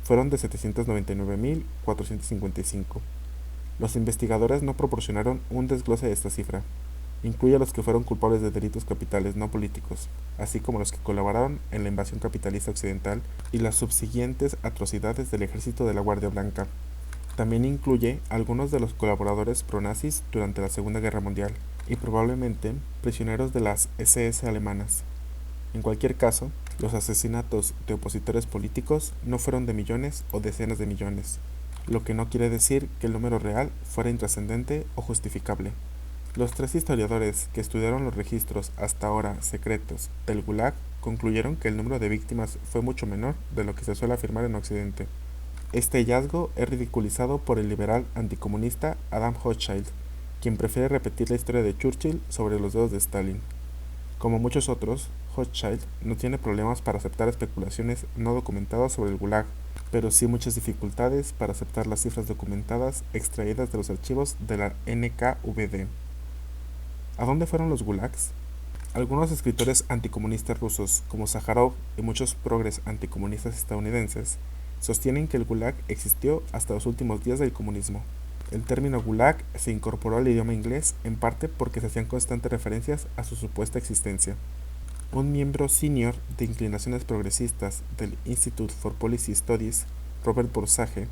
Speaker 1: fueron de 799.455. Los investigadores no proporcionaron un desglose de esta cifra. Incluye a los que fueron culpables de delitos capitales no políticos, así como los que colaboraron en la invasión capitalista occidental y las subsiguientes atrocidades del ejército de la Guardia Blanca. También incluye algunos de los colaboradores pronazis durante la Segunda Guerra Mundial y probablemente prisioneros de las SS alemanas. En cualquier caso, Los asesinatos de opositores políticos no fueron de millones o decenas de millones, lo que no quiere decir que el número real fuera intrascendente o justificable. Los tres historiadores que estudiaron los registros hasta ahora secretos del Gulag concluyeron que el número de víctimas fue mucho menor de lo que se suele afirmar en Occidente. Este hallazgo es ridiculizado por el liberal anticomunista Adam Hochschild, quien prefiere repetir la historia de Churchill sobre los dedos de Stalin. Como muchos otros, Hochschild no tiene problemas para aceptar especulaciones no documentadas sobre el Gulag, pero sí muchas dificultades para aceptar las cifras documentadas extraídas de los archivos de la NKVD. ¿A dónde fueron los gulags? Algunos escritores anticomunistas rusos, como Sájarov y muchos progres anticomunistas estadounidenses, sostienen que el gulag existió hasta los últimos días del comunismo. El término gulag se incorporó al idioma inglés en parte porque se hacían constantes referencias a su supuesta existencia. Un miembro senior de inclinaciones progresistas del Institute for Policy Studies, Robert Borsage,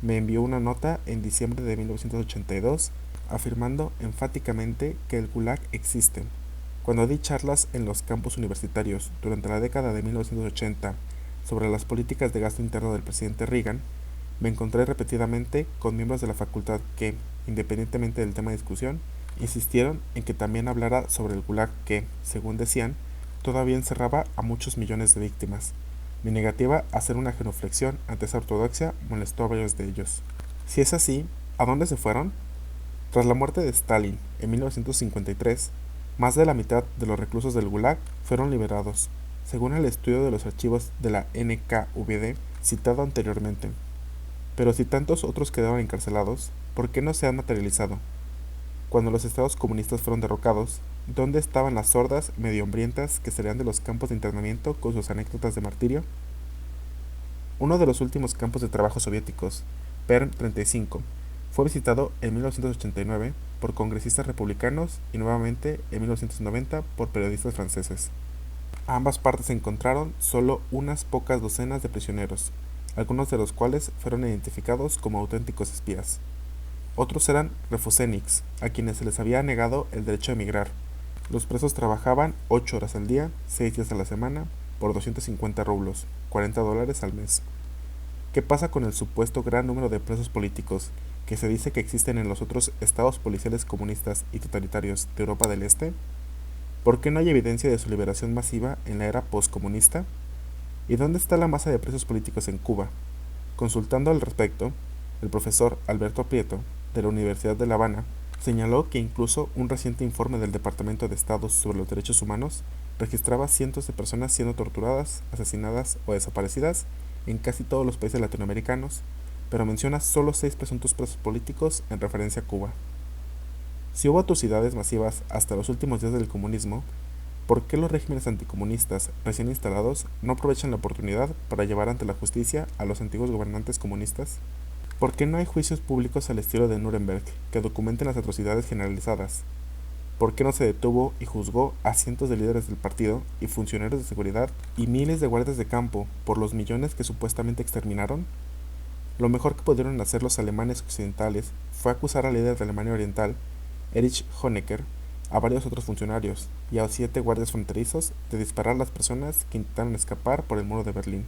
Speaker 1: me envió una nota en diciembre de 1982 afirmando enfáticamente que el gulag existe. Cuando di charlas en los campus universitarios durante la década de 1980 sobre las políticas de gasto interno del presidente Reagan, me encontré repetidamente con miembros de la facultad que, independientemente del tema de discusión, insistieron en que también hablara sobre el gulag que, según decían, todavía encerraba a muchos millones de víctimas. Mi negativa a hacer una genuflexión ante esa ortodoxia molestó a varios de ellos. Si es así, ¿a dónde se fueron? Tras la muerte de Stalin en 1953, más de la mitad de los reclusos del Gulag fueron liberados, según el estudio de los archivos de la NKVD citado anteriormente. Pero si tantos otros quedaron encarcelados, ¿por qué no se han materializado? Cuando los estados comunistas fueron derrocados, ¿dónde estaban las sordas medio hambrientas que salían de los campos de internamiento con sus anécdotas de martirio? Uno de los últimos campos de trabajo soviéticos, Perm 35, fue visitado en 1989 por congresistas republicanos y nuevamente en 1990 por periodistas franceses. A ambas partes encontraron solo unas pocas docenas de prisioneros, algunos de los cuales fueron identificados como auténticos espías. Otros eran refuseniks, a quienes se les había negado el derecho a emigrar. Los presos trabajaban 8 horas al día, 6 días a la semana, por 250 rublos, $40 al mes. ¿Qué pasa con el supuesto gran número de presos políticos que se dice que existen en los otros estados policiales comunistas y totalitarios de Europa del Este? ¿Por qué no hay evidencia de su liberación masiva en la era postcomunista? ¿Y dónde está la masa de presos políticos en Cuba? Consultando al respecto, el profesor Alberto Prieto, de la Universidad de La Habana, señaló que incluso un reciente informe del Departamento de Estado sobre los Derechos Humanos registraba cientos de personas siendo torturadas, asesinadas o desaparecidas en casi todos los países latinoamericanos, pero menciona solo 6 presuntos presos políticos en referencia a Cuba. Si hubo atrocidades masivas hasta los últimos días del comunismo, ¿por qué los regímenes anticomunistas recién instalados no aprovechan la oportunidad para llevar ante la justicia a los antiguos gobernantes comunistas? ¿Por qué no hay juicios públicos al estilo de Nuremberg que documenten las atrocidades generalizadas? ¿Por qué no se detuvo y juzgó a cientos de líderes del partido y funcionarios de seguridad y miles de guardias de campo por los millones que supuestamente exterminaron? Lo mejor que pudieron hacer los alemanes occidentales fue acusar al líder de Alemania Oriental, Erich Honecker, a varios otros funcionarios y a 7 guardias fronterizos de disparar a las personas que intentaron escapar por el muro de Berlín.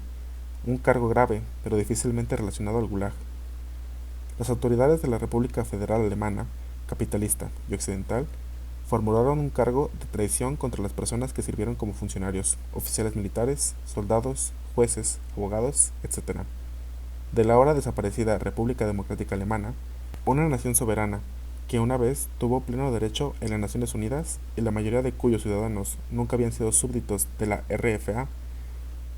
Speaker 1: Un cargo grave, pero difícilmente relacionado al Gulag. Las autoridades de la República Federal Alemana, capitalista y occidental, formularon un cargo de traición contra las personas que sirvieron como funcionarios, oficiales militares, soldados, jueces, abogados, etc. De la ahora desaparecida República Democrática Alemana, una nación soberana que una vez tuvo pleno derecho en las Naciones Unidas y la mayoría de cuyos ciudadanos nunca habían sido súbditos de la RFA,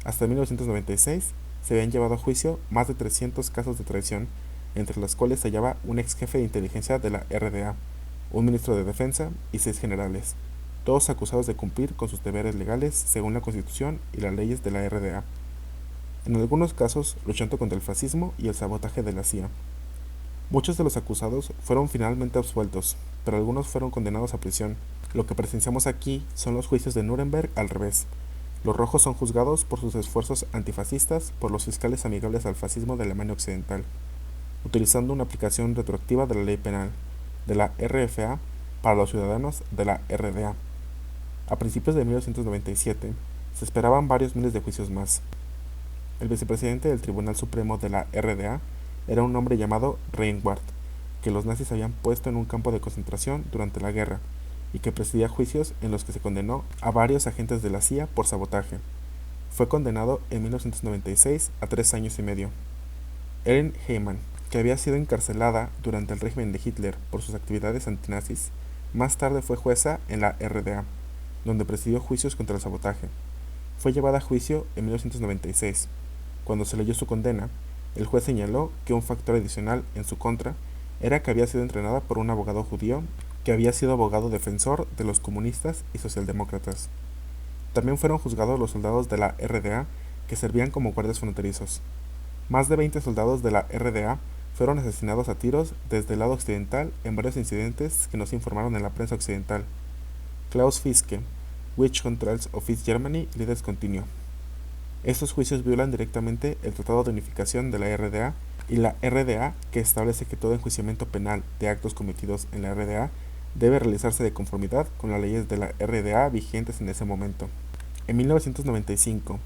Speaker 1: hasta 1996 se habían llevado a juicio más de 300 casos de traición, entre los cuales se hallaba un ex jefe de inteligencia de la RDA, un ministro de defensa y 6 generales, todos acusados de cumplir con sus deberes legales según la Constitución y las leyes de la RDA, en algunos casos luchando contra el fascismo y el sabotaje de la CIA. Muchos de los acusados fueron finalmente absueltos, pero algunos fueron condenados a prisión. Lo que presenciamos aquí son los juicios de Nuremberg al revés. Los rojos son juzgados por sus esfuerzos antifascistas por los fiscales amigables al fascismo de Alemania Occidental, utilizando una aplicación retroactiva de la ley penal de la RFA para los ciudadanos de la RDA. A principios de 1997, Se esperaban varios miles de juicios más. El vicepresidente del Tribunal Supremo de la RDA era un hombre llamado Reinward, que los nazis habían puesto en un campo de concentración durante la guerra, y que presidía juicios en los que se condenó a varios agentes de la CIA por sabotaje. Fue condenado en 1996 a 3 años y medio. Ellen Heyman, que había sido encarcelada durante el régimen de Hitler por sus actividades antinazis, más tarde fue jueza en la RDA, donde presidió juicios contra el sabotaje. Fue llevada a juicio en 1996. Cuando se leyó su condena, el juez señaló que un factor adicional en su contra era que había sido entrenada por un abogado judío que había sido abogado defensor de los comunistas y socialdemócratas. También fueron juzgados los soldados de la RDA que servían como guardias fronterizos. Más de 20 soldados de la RDA fueron asesinados a tiros desde el lado occidental en varios incidentes que nos informaron en la prensa occidental. Klaus Fiske, Witch Controls of East Germany, Leaders Continue. Estos juicios violan directamente el Tratado de Unificación de la RDA y la RDA, que establece que todo enjuiciamiento penal de actos cometidos en la RDA debe realizarse de conformidad con las leyes de la RDA vigentes en ese momento. En 1995,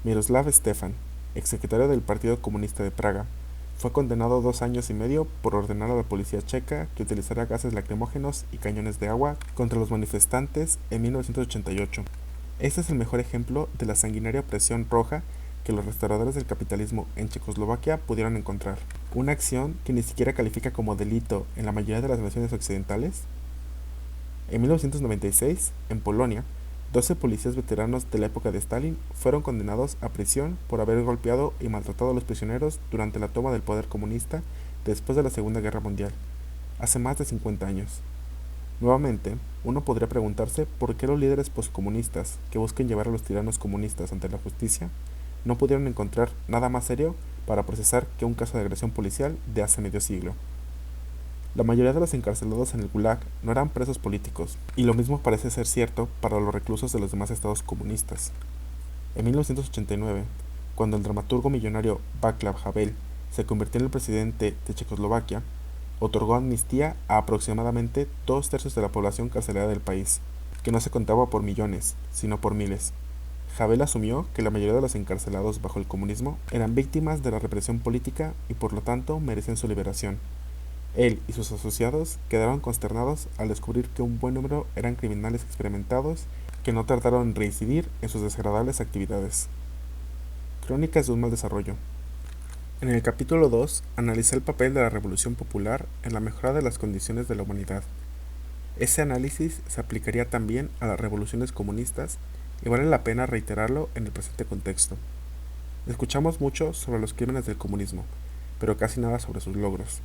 Speaker 1: Miroslav Stefan, exsecretario del Partido Comunista de Praga, fue condenado a 2 años y medio por ordenar a la policía checa que utilizara gases lacrimógenos y cañones de agua contra los manifestantes en 1988. Este es el mejor ejemplo de la sanguinaria opresión roja que los restauradores del capitalismo en Checoslovaquia pudieron encontrar. Una acción que ni siquiera califica como delito en la mayoría de las naciones occidentales. En 1996, en Polonia, 12 policías veteranos de la época de Stalin fueron condenados a prisión por haber golpeado y maltratado a los prisioneros durante la toma del poder comunista después de la Segunda Guerra Mundial, hace más de 50 años. Nuevamente, uno podría preguntarse por qué los líderes postcomunistas que busquen llevar a los tiranos comunistas ante la justicia no pudieron encontrar nada más serio para procesar que un caso de agresión policial de hace medio siglo. La mayoría de los encarcelados en el Gulag no eran presos políticos, y lo mismo parece ser cierto para los reclusos de los demás estados comunistas. En 1989, cuando el dramaturgo millonario Václav Havel se convirtió en el presidente de Checoslovaquia, otorgó amnistía a aproximadamente 2/3 de la población carcelada del país, que no se contaba por millones, sino por miles. Havel asumió que la mayoría de los encarcelados bajo el comunismo eran víctimas de la represión política y por lo tanto merecen su liberación. Él y sus asociados quedaron consternados al descubrir que un buen número eran criminales experimentados que no tardaron en reincidir en sus desagradables actividades. Crónicas de un mal desarrollo. En el capítulo 2 analicé el papel de la Revolución Popular en la mejora de las condiciones de la humanidad. Ese análisis se aplicaría también a las revoluciones comunistas y vale la pena reiterarlo en el presente contexto. Escuchamos mucho sobre los crímenes del comunismo, pero casi nada sobre sus logros.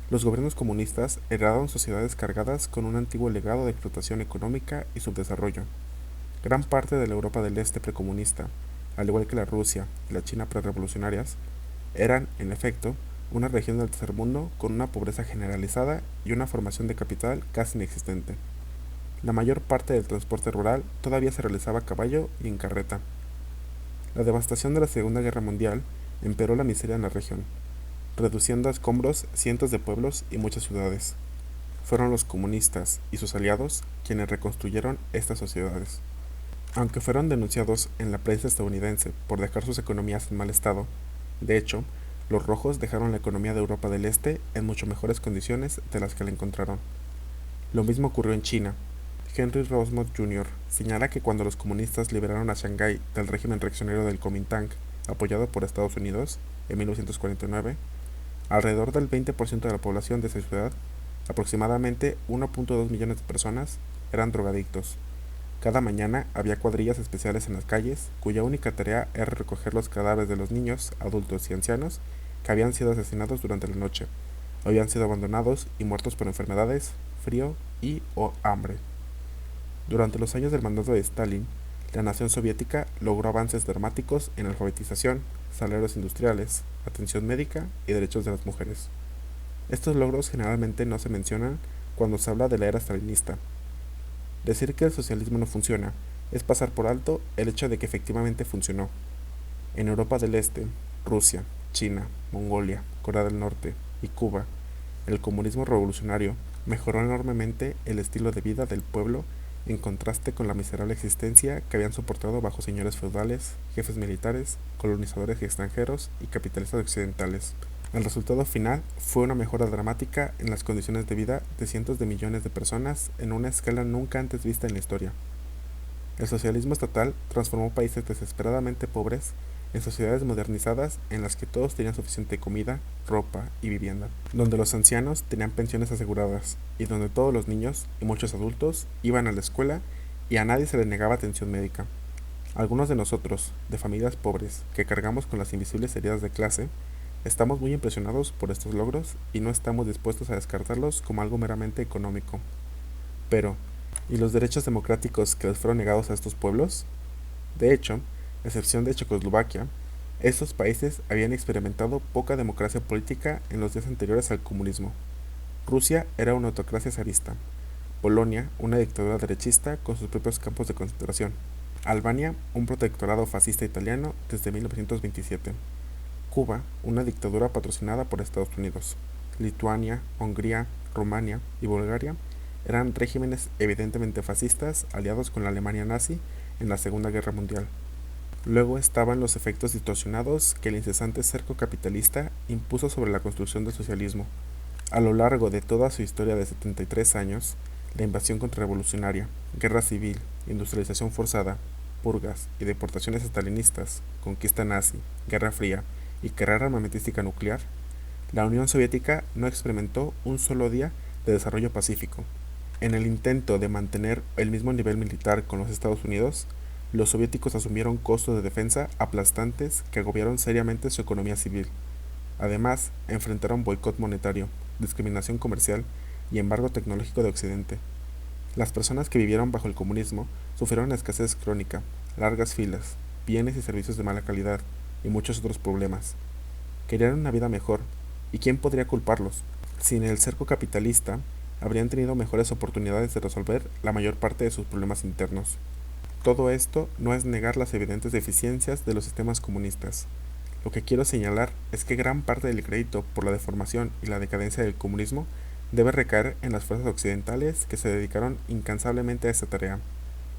Speaker 1: Los gobiernos comunistas heredaron sociedades cargadas con un antiguo legado de explotación económica y subdesarrollo. Gran parte de la Europa del Este precomunista, al igual que la Rusia y la China prerevolucionarias, eran, en efecto, una región del tercer mundo con una pobreza generalizada y una formación de capital casi inexistente. La mayor parte del transporte rural todavía se realizaba a caballo y en carreta. La devastación de la Segunda Guerra Mundial empeoró la miseria en la región, reduciendo a escombros cientos de pueblos y muchas ciudades. Fueron los comunistas y sus aliados quienes reconstruyeron estas sociedades. Aunque fueron denunciados en la prensa estadounidense por dejar sus economías en mal estado, de hecho, los rojos dejaron la economía de Europa del Este en mucho mejores condiciones de las que la encontraron. Lo mismo ocurrió en China. Henry Roosevelt Jr. señala que cuando los comunistas liberaron a Shanghái del régimen reaccionario del Kuomintang, apoyado por Estados Unidos, en 1949, alrededor del 20% de la población de esa ciudad, aproximadamente 1.2 millones de personas, eran drogadictos. Cada mañana había cuadrillas especiales en las calles, cuya única tarea era recoger los cadáveres de los niños, adultos y ancianos que habían sido asesinados durante la noche, o habían sido abandonados y muertos por enfermedades, frío y o hambre. Durante los años del mandato de Stalin, la nación soviética logró avances dramáticos en alfabetización, salarios industriales, atención médica y derechos de las mujeres. Estos logros generalmente no se mencionan cuando se habla de la era stalinista. Decir que el socialismo no funciona es pasar por alto el hecho de que efectivamente funcionó. En Europa del Este, Rusia, China, Mongolia, Corea del Norte y Cuba, el comunismo revolucionario mejoró enormemente el estilo de vida del pueblo en contraste con la miserable existencia que habían soportado bajo señores feudales, jefes militares, colonizadores extranjeros y capitalistas occidentales. El resultado final fue una mejora dramática en las condiciones de vida de cientos de millones de personas en una escala nunca antes vista en la historia. El socialismo estatal transformó países desesperadamente pobres en sociedades modernizadas en las que todos tenían suficiente comida, ropa y vivienda, donde los ancianos tenían pensiones aseguradas y donde todos los niños y muchos adultos iban a la escuela y a nadie se le negaba atención médica. Algunos de nosotros, de familias pobres, que cargamos con las invisibles heridas de clase, estamos muy impresionados por estos logros y no estamos dispuestos a descartarlos como algo meramente económico. Pero, ¿y los derechos democráticos que les fueron negados a estos pueblos? De hecho, a excepción de Checoslovaquia, estos países habían experimentado poca democracia política en los días anteriores al comunismo. Rusia era una autocracia zarista, Polonia una dictadura derechista con sus propios campos de concentración, Albania un protectorado fascista italiano desde 1927, Cuba una dictadura patrocinada por Estados Unidos, Lituania, Hungría, Rumania y Bulgaria eran regímenes evidentemente fascistas aliados con la Alemania nazi en la Segunda Guerra Mundial. Luego estaban los efectos distorsionados que el incesante cerco capitalista impuso sobre la construcción del socialismo. A lo largo de toda su historia de 73 años, la invasión contrarrevolucionaria, guerra civil, industrialización forzada, purgas y deportaciones estalinistas, conquista nazi, guerra fría y carrera armamentística nuclear, la Unión Soviética no experimentó un solo día de desarrollo pacífico. En el intento de mantener el mismo nivel militar con los Estados Unidos, los soviéticos asumieron costos de defensa aplastantes que agobiaron seriamente su economía civil. Además, enfrentaron boicot monetario, discriminación comercial y embargo tecnológico de Occidente. Las personas que vivieron bajo el comunismo sufrieron escasez crónica, largas filas, bienes y servicios de mala calidad y muchos otros problemas. Querían una vida mejor, ¿y quién podría culparlos? Sin el cerco capitalista, habrían tenido mejores oportunidades de resolver la mayor parte de sus problemas internos. Todo esto no es negar las evidentes deficiencias de los sistemas comunistas. Lo que quiero señalar es que gran parte del crédito por la deformación y la decadencia del comunismo debe recaer en las fuerzas occidentales que se dedicaron incansablemente a esta tarea,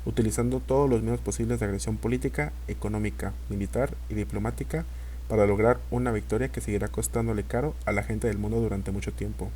Speaker 1: utilizando todos los medios posibles de agresión política, económica, militar y diplomática para lograr una victoria que seguirá costándole caro a la gente del mundo durante mucho tiempo.